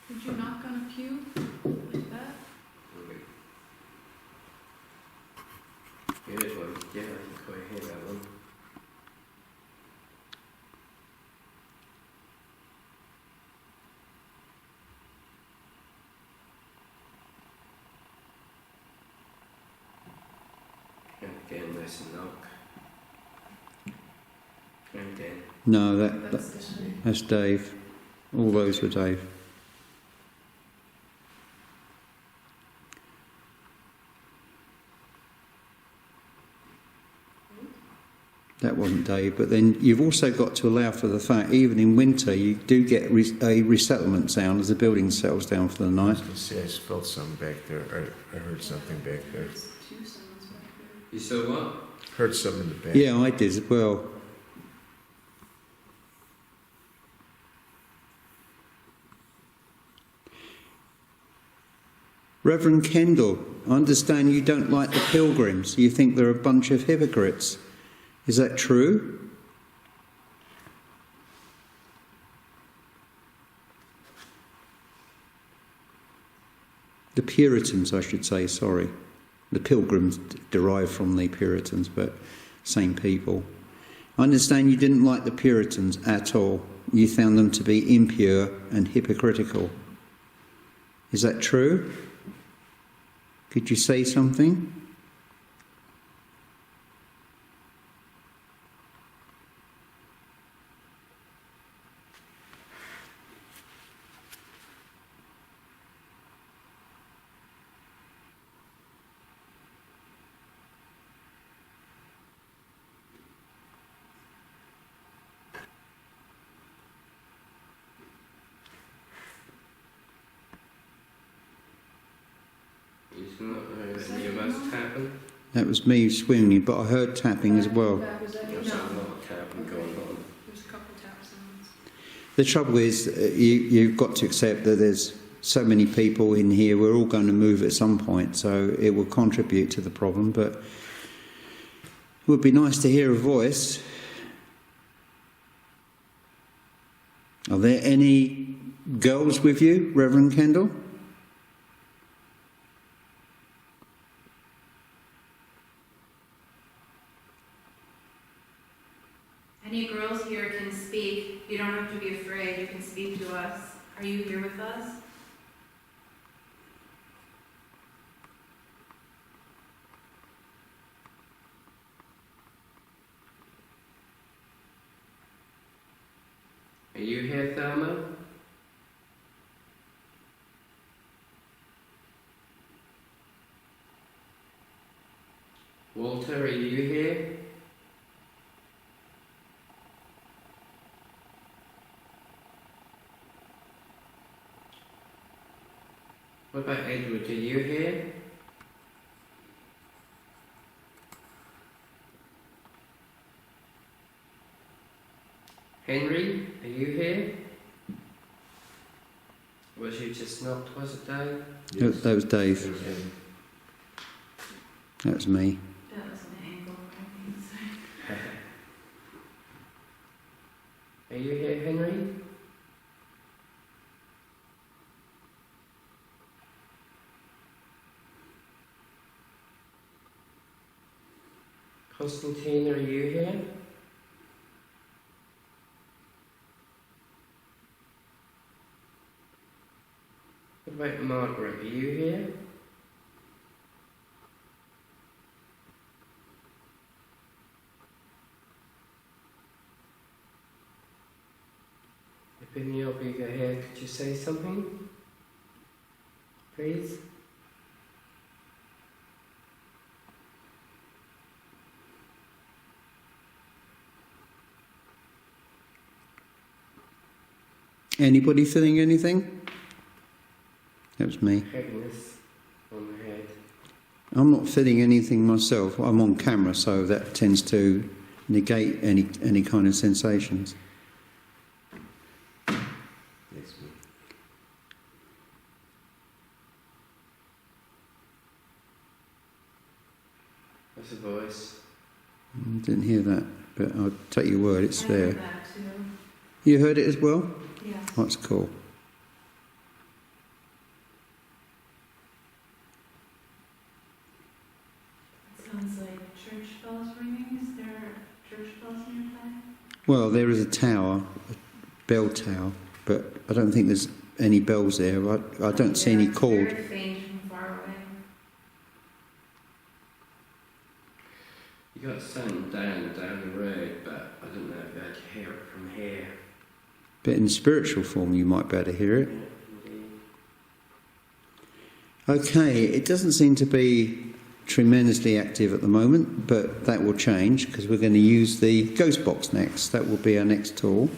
Did you knock on a pew like that? Here's one. Yeah, I can quite hear that one. And again, there's a knock. And again. No, That's that's Dave. All those were Dave. That wasn't Dave, but then you've also got to allow for the fact, even in winter, you do get a resettlement sound as the building settles down for the I night. was going to say, I felt something back there. I heard something back there. There's two sounds back there. You saw what? Heard something in the back. Yeah, I did as well. Reverend Kendall, I understand you don't like the pilgrims. You think they're a bunch of hypocrites. Is that true? The Puritans, I should say, sorry. The Pilgrims derive from the Puritans, but same people. I understand you didn't like the Puritans at all. You found them to be impure and hypocritical. Is that true? Could you say something? You Did you not hear any of us tapping? That was me swinging, but I heard tapping as well. Was that There's a lot of tapping going on. There's a couple tap sounds. The trouble is, you've got to accept that there's so many people in here. We're all going to move at some point, so it will contribute to the problem. But it would be nice to hear a voice. Are there any girls with you, Reverend Kendall? Any girls here can speak. You don't have to be afraid. You can speak to us. Are you here with us? Are you here, Thelma? Walter, are you here? What about Edward? Are you here? Henry, are you here? Was you just knocked, was it Dave? Yes. That was Dave. Okay. That was me. That was an angle, I think. Are you here, Henry? Constantine, are you here? What about Margaret? Are you here? If any of you are here, could you say something? Please? Anybody feeling anything? That was me. Heaviness on the head. I'm not feeling anything myself. I'm on camera, so that tends to negate any kind of sensations. That's a voice. Didn't hear that, but I'll take your word, it's I there. heard that too. You heard it as well? Yes. That's cool. It sounds like church bells ringing. Is there church bells nearby? Well, there is a tower, a bell tower, but I don't think there's any bells there. I don't see any cord. Very faint from far away. You got sun down the road, but I don't know if you had to hear it from here. But in spiritual form, you might be able to hear it. Okay, it doesn't seem to be tremendously active at the moment, but that will change because we're going to use the ghost box next. That will be our next tool.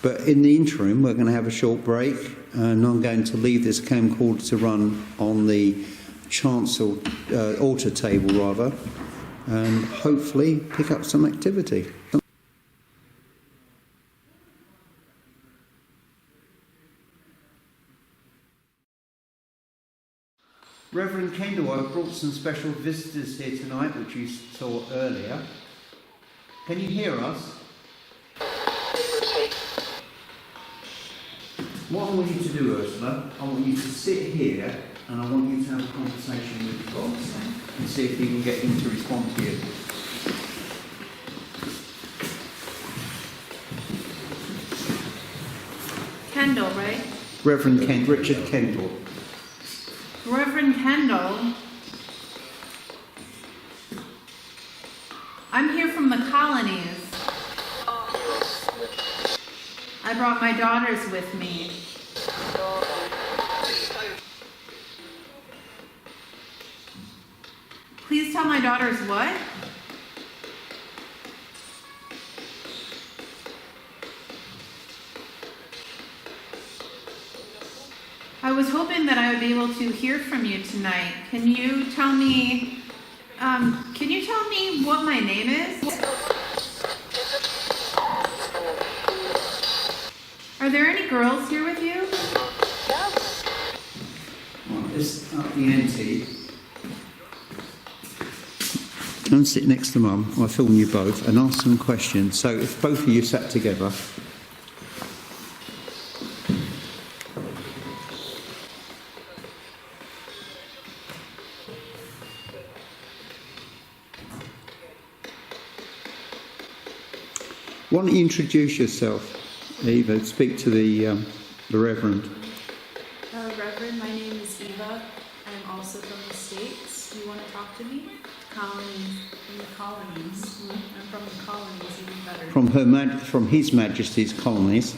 But in the interim, we're going to have a short break, and I'm going to leave this camcorder to run on the chancel altar table, rather, and hopefully pick up some activity. Reverend Kendall, I've brought some special visitors here tonight, which you saw earlier. Can you hear us? What I want you to do, Ursula, I want you to sit here and I want you to have a conversation with the box and see if you can get him to respond to you. Kendall, right? Reverend Richard Kendall. Reverend Kendall. I'm here from the colonies. I brought my daughters with me. Please tell my daughters what? I was hoping that I would be able to hear from you tonight. Can you tell me what my name is? Are there any girls here with you? Right, this up the ante. Go and sit next to Mum. I'll film you both and ask some questions. So if both of you sat together. Why don't you introduce yourself, Eva? Speak to the Reverend. Reverend, my name is Eva. I'm also from the States. Do you want to talk to me? Colonies. From the colonies. I'm from the colonies, even better. From His Majesty's colonies.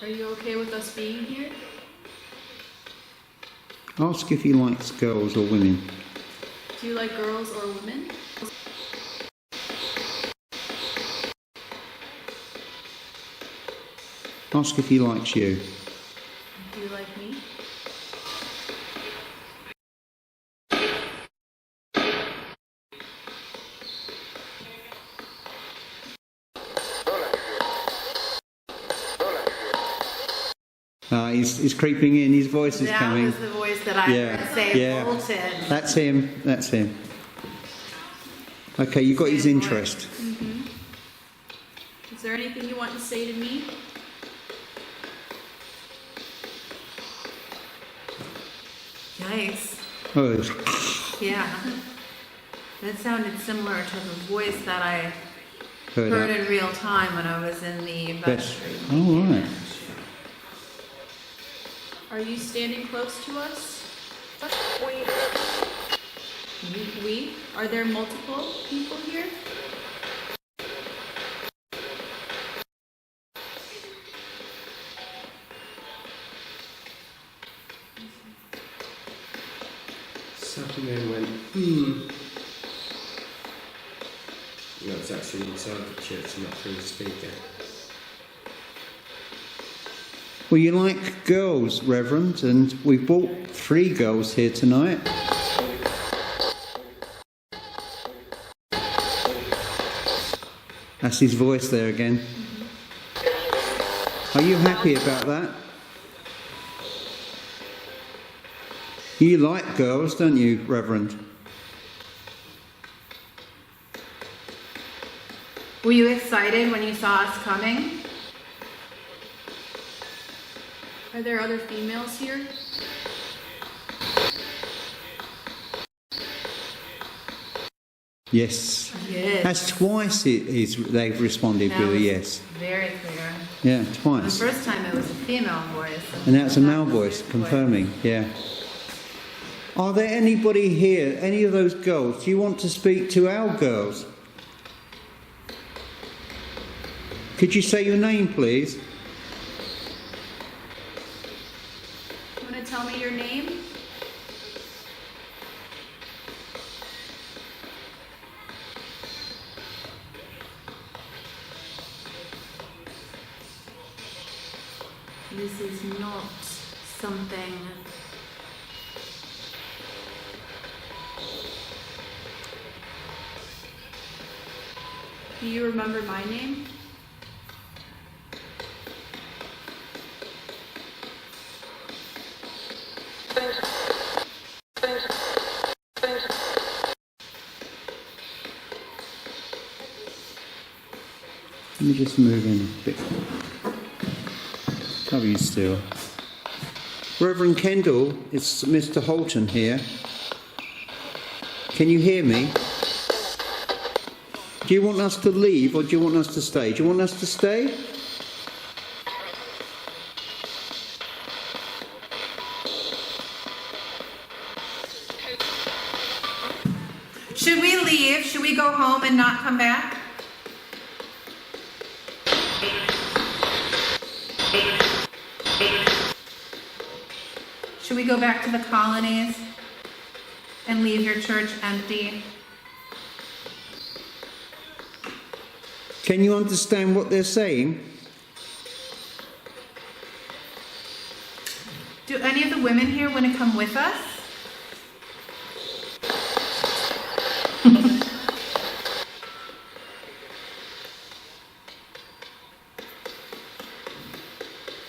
Are you okay with us being here? Ask if he likes girls or women. Do you like girls or women? Ask if he likes you. Do you like me? He's creeping in. His voice is coming. That was the voice that I heard say Bolton. That's him. That's him. Okay, you got his interest. Mm-hmm. Is there anything you want to say to me? Yikes. Oh, Yeah. That sounded similar to the voice that I heard heard that. in real time when I was in the vestry. Oh, right. Are you standing close to us? We? Are there multiple people here? Something then went, No, it's actually inside the church, not through the speaker. Well, you like girls, Reverend, and we've brought 3 girls here tonight. That's his voice there again. Are you happy about that? You like girls, don't you, Reverend? Were you excited when you saw us coming? Are there other females here? Yes. Yes. That's twice they've responded That with a was yes. Very clear. Yeah, The twice. first time it was a female voice. And now it's a that male was voice his confirming, yeah. Are there anybody here, any of those girls? Do you want to speak to our girls? Could you say your name, please? You want to tell me your name? This is not something. Do you remember my name? Let me just move in a bit. Cover you still. Reverend Kendall, it's Mr. Holton here. Can you hear me? Do you want us to leave or do you want us to stay? Do you want us to stay? Should we leave? Should we go home and not come back? Should we go back to the colonies and leave your church empty? Can you understand what they're saying? Do any of the women here want to come with us?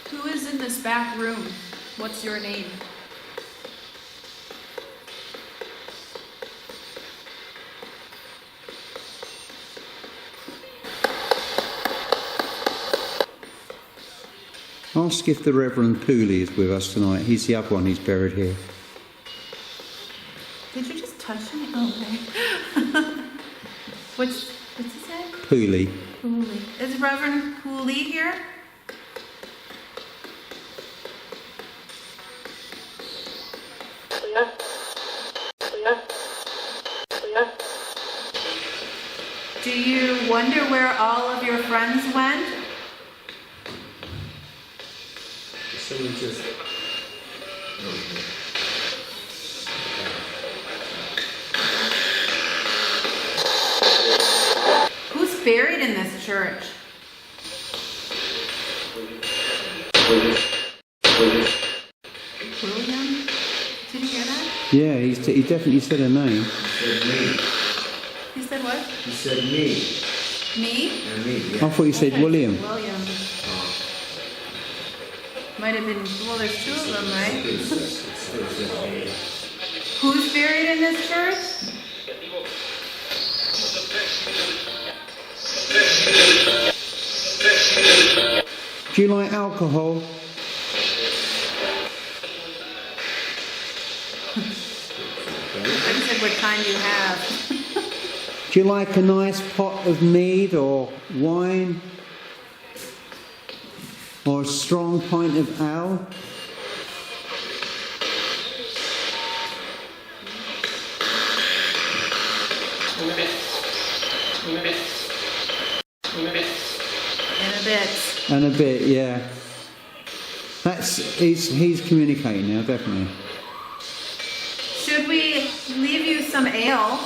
Who is in this back room? What's your name? Ask if the Reverend Pooley is with us tonight. He's the other one who's buried here. Did you just touch me? Oh, okay. what's his name? Pooley. Pooley. Is Reverend Pooley here? Do you wonder where all of your friends went? Someone just... Who's buried in this church? William? Did you hear that? Yeah, he definitely said her name. He said what? He said me. Me? And me, I thought you said William. William. Might have been, well, there's two of them, right? Who's buried in this church? Do you like alcohol? I just said what kind you have. Do you like a nice pot of mead or wine? Or a strong pint of ale? And a bit, yeah. He's communicating now, definitely. Should we leave you some ale?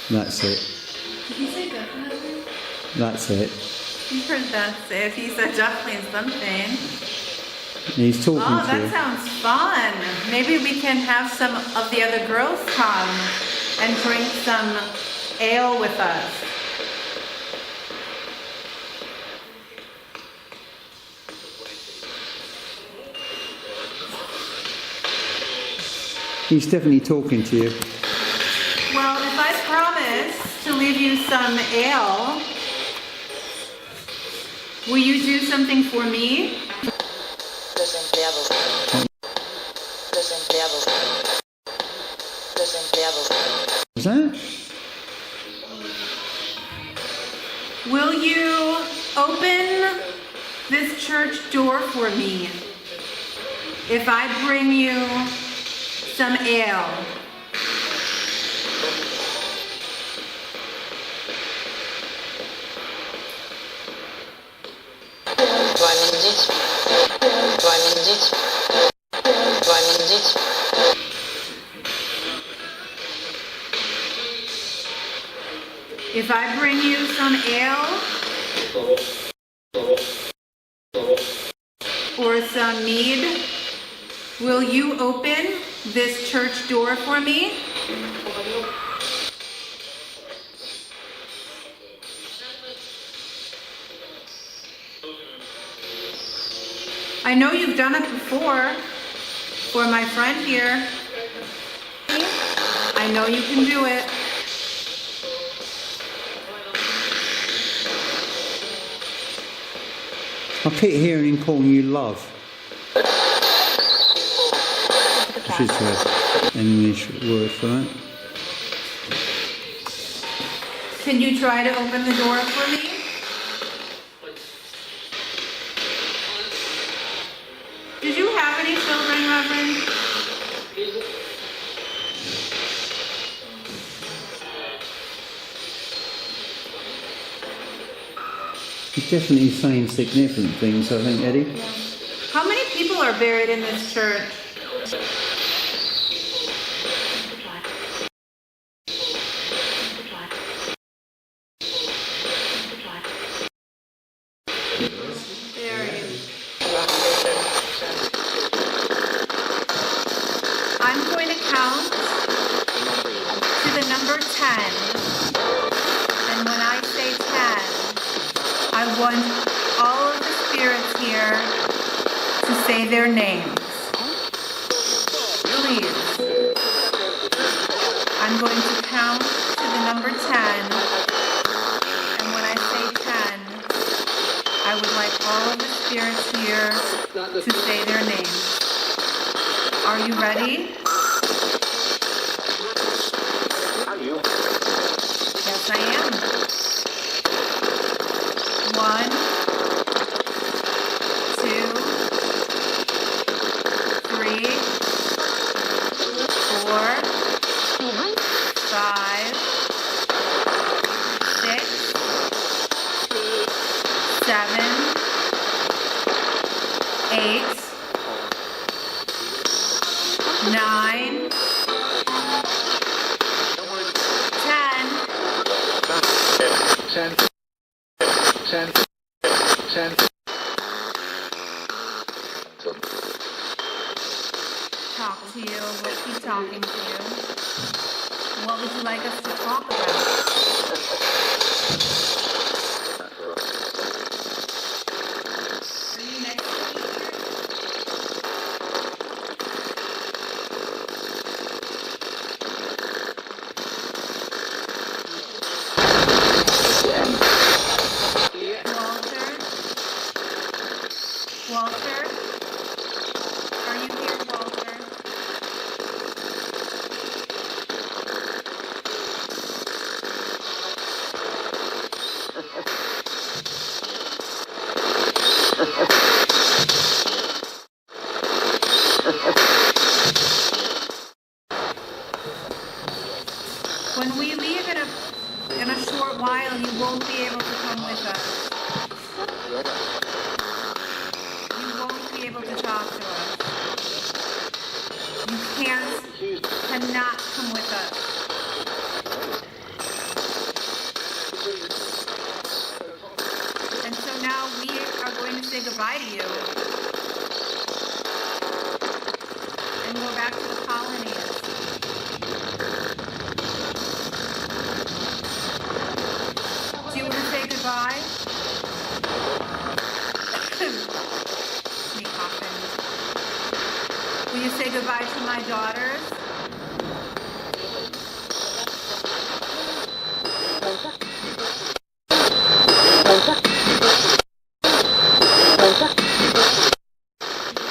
That's it. Did he say definitely? That's it. You heard that say if he said definitely something. He's talking Oh, to you. that sounds fun. Maybe we can have some of the other girls come and drink some ale with us. He's definitely talking to you. Well, if I promise to leave you some ale, will you do something for me? Is that? Will you open this church door for me if I bring you some ale? If I bring you some ale or some mead, will you open this church door for me? I know you've done it before for my friend here. I know you can do it. I keep hearing him calling you love. Which is an English word for that. Can you try to open the door for me? Did you have any children, Reverend? He's definitely saying significant things, I think, Eddie. How many people are buried in this church? I'm going to count to the number 10, and when I say 10, I want all of the spirits here to say their names. Please. I'm going to count to the number 10, and when I say 10, I would like all of the spirits here to say their names. Are you ready? Yes, I am. 1, 2, 3, 4, 5, 6, 7, 8, 9, 10. Talk to you. We'll keep talking to you. What would you like us to talk about? Are you next week? Walter? Are you here, Walter? When we leave in a short while, you won't be able to come with us. You won't be able to talk to us. You cannot come with us. And so now we are going to say goodbye to you and go back to the colonies. Do you want to say goodbye? Me coughing. Will you say goodbye to my daughters?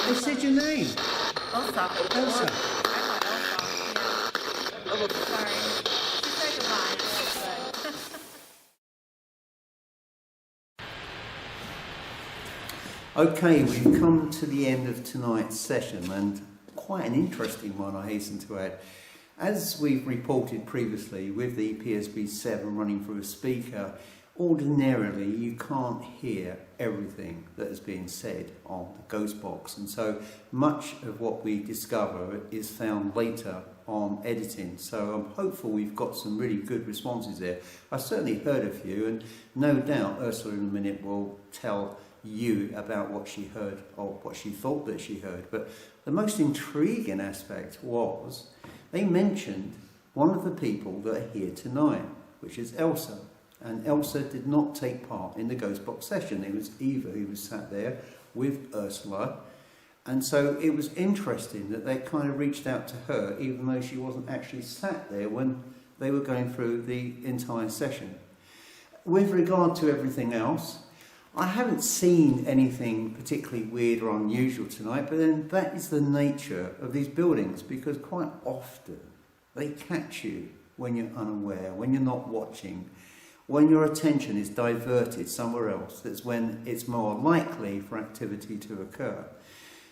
They said your name. Elsa. Elsa. I thought Elsa. Yeah. Sorry. She said goodbye. That's good. Okay, we've come to the end of tonight's session, and quite an interesting one, I hasten to add. As we've reported previously, with the PSB7 running through a speaker, ordinarily you can't hear everything that is being said on the ghost box, and so much of what we discover is found later on editing. So I'm hopeful we've got some really good responses there. I've certainly heard a few, and no doubt Ursula in a minute will tell you about what she heard or what she thought that she heard. But the most intriguing aspect was they mentioned one of the people that are here tonight, which is Elsa. And Elsa did not take part in the ghost box session. It was Eva who was sat there with Ursula. And so it was interesting that they kind of reached out to her, even though she wasn't actually sat there when they were going through the entire session. With regard to everything else, I haven't seen anything particularly weird or unusual tonight, but then that is the nature of these buildings, because quite often they catch you when you're unaware, when you're not watching, when your attention is diverted somewhere else. That's when it's more likely for activity to occur.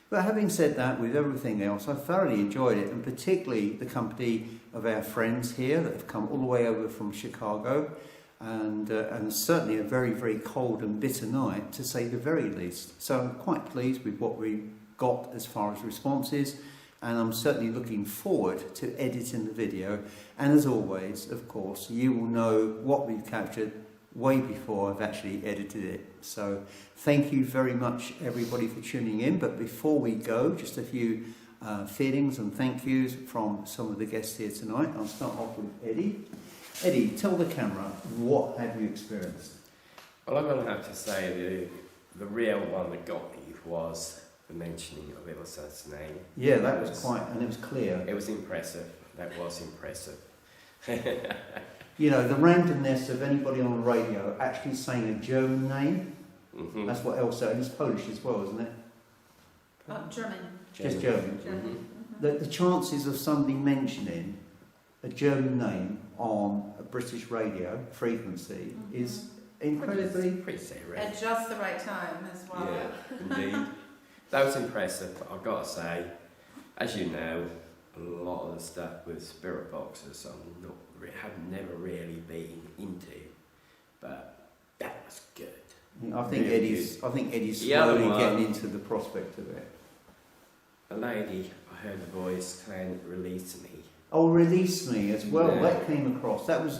But having said that, with everything else, I thoroughly enjoyed it, and particularly the company of our friends here that have come all the way over from Chicago. And certainly a very, very cold and bitter night, to say the very least. So I'm quite pleased with what we got as far as responses. and I'm certainly looking forward to editing the video. And as always, of course, you will know what we've captured way before I've actually edited it. So thank you very much, everybody, for tuning in. But before we go, just a few feelings and thank yous from some of the guests here tonight. I'll start off with Eddie. Eddie, tell the camera, what have you experienced? Well, I'm going to have to say the real one that got me was the mentioning of Ilsa's name. Yeah, that was quite, and it was clear. It was impressive. That was impressive. You know, the randomness of anybody on the radio actually saying a German name, that's what Elsa, and it's Polish as well, isn't it? German. Just German. The chances of somebody mentioning a German name on a British radio frequency is incredibly... Pretty serious. At just the right time as well. Yeah, indeed. That was impressive, but I've got to say, as you know, a lot of the stuff with spirit boxes have never really been into, but that was good. I think Really Eddie's The other slowly one- getting into the prospect of it. A lady, I heard the voice saying, "Release me." Oh, release me as well. Yeah. That came across. That was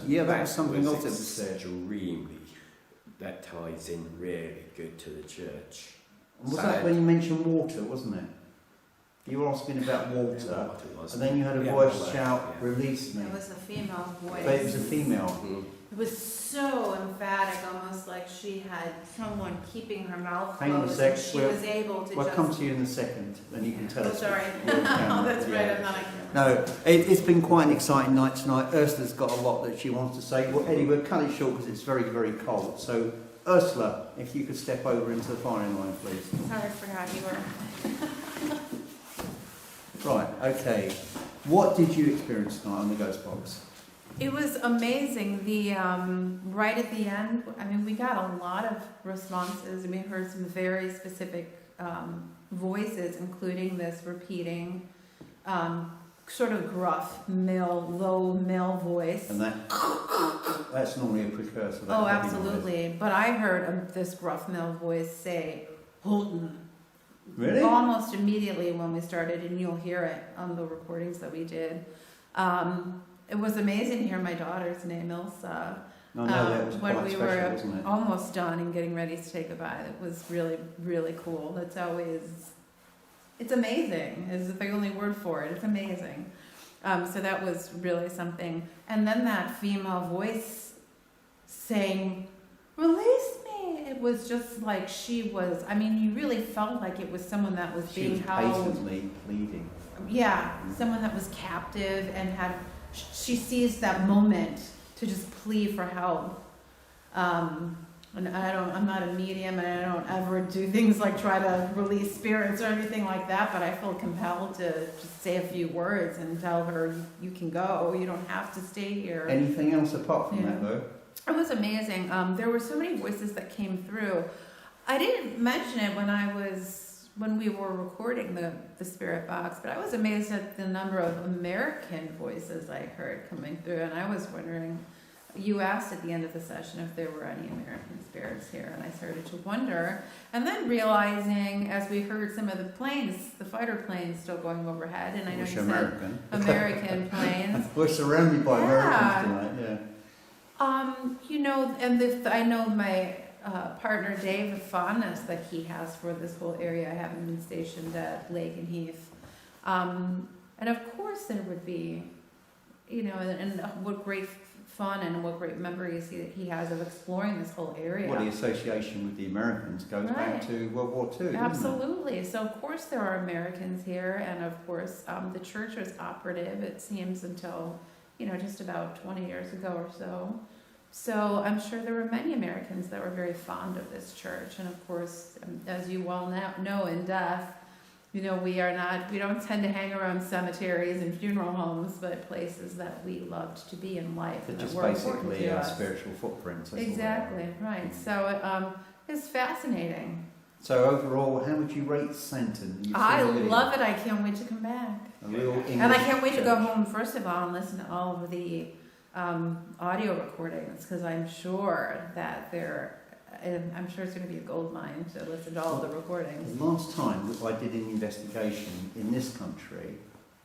something else that was said. Extremely. That ties in really good to the church. Was that when you mentioned water, wasn't it? You were asking about water, and then you had a voice shout, "Release me." It was a female voice. But it was a female. It was so emphatic, almost like she had someone keeping her mouth Hang on a closed. sec, And she we'll- was able to We'll just... come to you in a second, and you can tell Oh, us. sorry. you're on camera. Oh, that's right, Yeah. I'm not on camera. No, it's been quite an exciting night tonight. Ursula's got a lot that she wants to say. Well, Eddie, we'll cut it short because it's very, very cold. So, Ursula, if you could step over into the firing line, please. Sorry, I forgot you were... Right, okay. What did you experience tonight on the Ghost Box? It was amazing. The right at the end, I mean, we got a lot of responses, and we heard some very specific voices, including this repeating, sort of gruff low male voice. And that's normally a precursor. That Oh, heavy absolutely. But I heard this gruff male voice say, "Holton." noise. Really? Almost immediately when we started, and you'll hear it on the recordings that we did. It was amazing to hear my daughter's name, Ilsa. I know that was when quite we special, were wasn't it? almost done and getting ready to say goodbye. It was really, really cool. It's amazing, is the only word for it. It's amazing. So that was really something. And then that female voice saying, "Release me." It was just like she was, I mean, you really felt like it was someone that was She being was held. patiently pleading. Yeah, someone that was captive and she seized that moment to just plead for help. And I'm not a medium, and I don't ever do things like try to release spirits or anything like that, but I feel compelled to just say a few words and tell her, "You can go, you don't have to stay here." Anything else apart from Yeah. that, though? It was amazing. There were so many voices that came through. I didn't mention it when we were recording the spirit box, but I was amazed at the number of American voices I heard coming through, and I was wondering, you asked at the end of the session if there were any American spirits here, and I started to wonder, and then realizing as we heard some of the planes, the fighter planes still going overhead, and I know Which you American? said American planes. We're surrounded by Yeah. Americans tonight, yeah. You know, and I know my partner Dave, the fondness that he has for this whole area, having been stationed at Lake and Heath. And of course there would be, you know, and what great fun and what great memories he has of exploring this whole area. Well, the association with the Americans goes back Right. to World War II, doesn't it? Absolutely. So of course there are Americans here, and of course the church was operative, it seems, until, you know, just about 20 years ago or so. So I'm sure there were many Americans that were very fond of this church. And of course, as you well know, in death, you know, we don't tend to hang around cemeteries and funeral homes, but places that we loved to be in life. They're and just that were important basically to our us. spiritual footprints. that's all they Exactly, are. right. So it's fascinating. So overall, how would you rate Santon? You've I seen the video. love it. I can't wait to come back. A real English And I can't wait to go church. home, first of all, and listen to all of the audio recordings, because I'm sure that they're and I'm sure it's going to be a gold mine to listen to all of the recordings. The last time that I did an investigation in this country,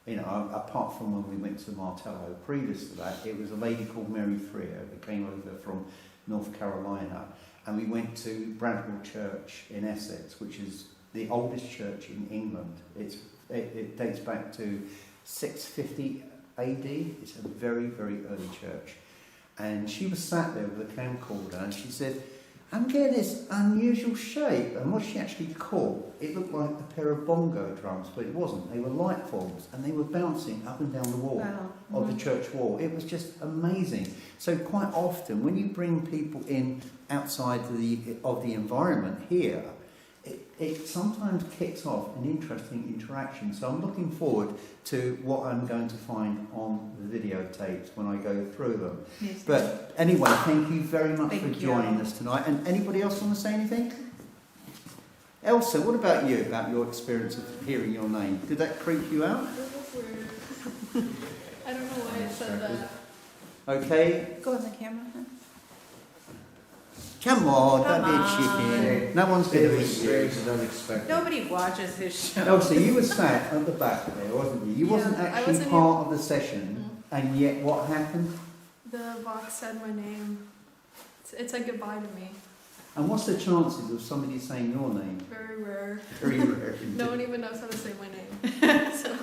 you know, apart from when we went to Martello, previous to that, it was a lady called Mary Freer who came over from North Carolina, and we went to Bradwell Church in Essex, which is the oldest church in England. It dates back to 650 AD. It's a very, very early church. And she was sat there with a camcorder, and she said, I'm getting this unusual shape. And what she actually caught, it looked like a pair of bongo drums, but it wasn't. They were light bulbs, and they were bouncing up and down the wall of the church wall. It was just amazing. So quite often, when you bring people in outside of the environment here, it sometimes kicks off an interesting interaction. So I'm looking forward to what I'm going to find on the videotapes when I go through them. Yes. But anyway, thank you very much for Thank you. joining us tonight. And anybody else want to say anything? Elsa, what about you, about your experience of hearing your name? Did that creep you out? That was weird. I don't know why it said that. Okay, Go on the camera. Huh? come on, Come don't be a on. chicken. No one's going It to was eat strange you. and unexpected. Nobody watches his show. Elsa, you were sat at the back there, wasn't you? You Yeah, wasn't I actually wasn't part of the session, and yet what happened? The box said my name. It said goodbye to me. And what's the chances of somebody saying your name? Very rare. Very rare. No one even knows how to say my name. So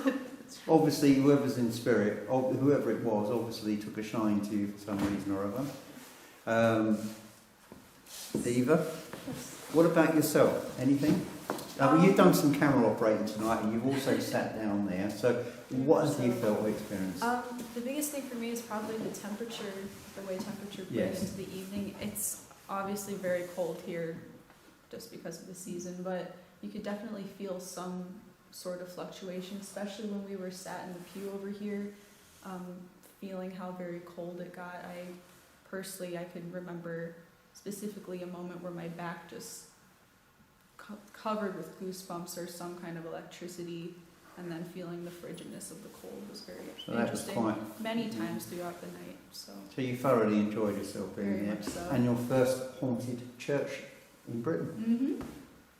Obviously, whoever's in spirit, or whoever it was, obviously took a shine to you for some reason or other. Eva, what about yourself? Anything? Well, you've done some camera operating tonight, and you've also sat down there. So, what have you felt or experienced? The biggest thing for me is probably the temperature, the way temperature played Yes. into the evening. It's obviously very cold here just because of the season, but you could definitely feel some sort of fluctuation, especially when we were sat in the pew over here, feeling how very cold it got. I could remember specifically a moment where my back just covered with goosebumps or some kind of electricity, and then feeling the frigidness of the cold was very So that was interesting. quite. Many times throughout the night, so So you thoroughly enjoyed yourself being very there, much so. and your first haunted church in Britain. Mm-hmm.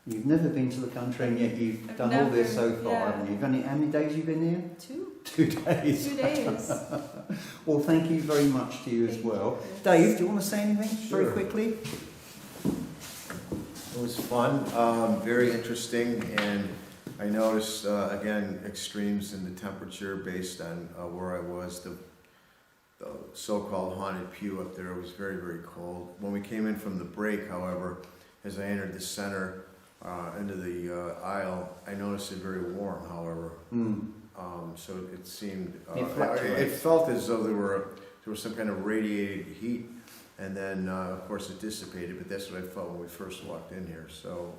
You've never been to the country, and yet you've I've done all this so never, far, yeah. haven't you? How many days have you been here? 2 2 days. 2 days. Well, thank you very much to you as Thank well. you. Dave, do you want to say anything very Sure. quickly? It was fun, very interesting, and I noticed, again, extremes in the temperature based on where I was. The so-called haunted pew up there was very, very cold. When we came in from the break, however, as I entered the center, into the aisle, I noticed it very warm, however. So it seemed, it felt as though there was some kind of radiated heat, and then of course it dissipated, but that's what I felt when we first walked in here. So,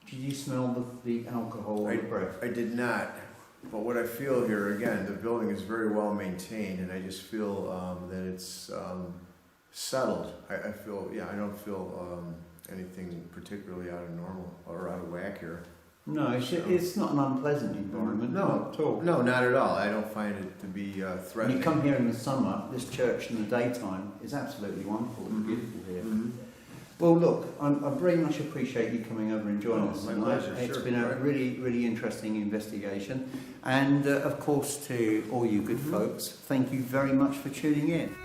Did you smell the alcohol or the breath? I did not. But what I feel here, again, the building is very well maintained, and I just feel that it's settled. I feel, I don't feel anything particularly out of normal or out of whack here. No, it's not an unpleasant environment. No. Not at all. No, not at all. I don't find it to be When threatening. you come here in the summer, this church in the daytime is absolutely wonderful and beautiful here. Mhm. Well, look, I very much appreciate you coming over and joining us My tonight. pleasure, It's sure. been a really, really interesting investigation. And, of course, to all you good folks, thank you very much for tuning in.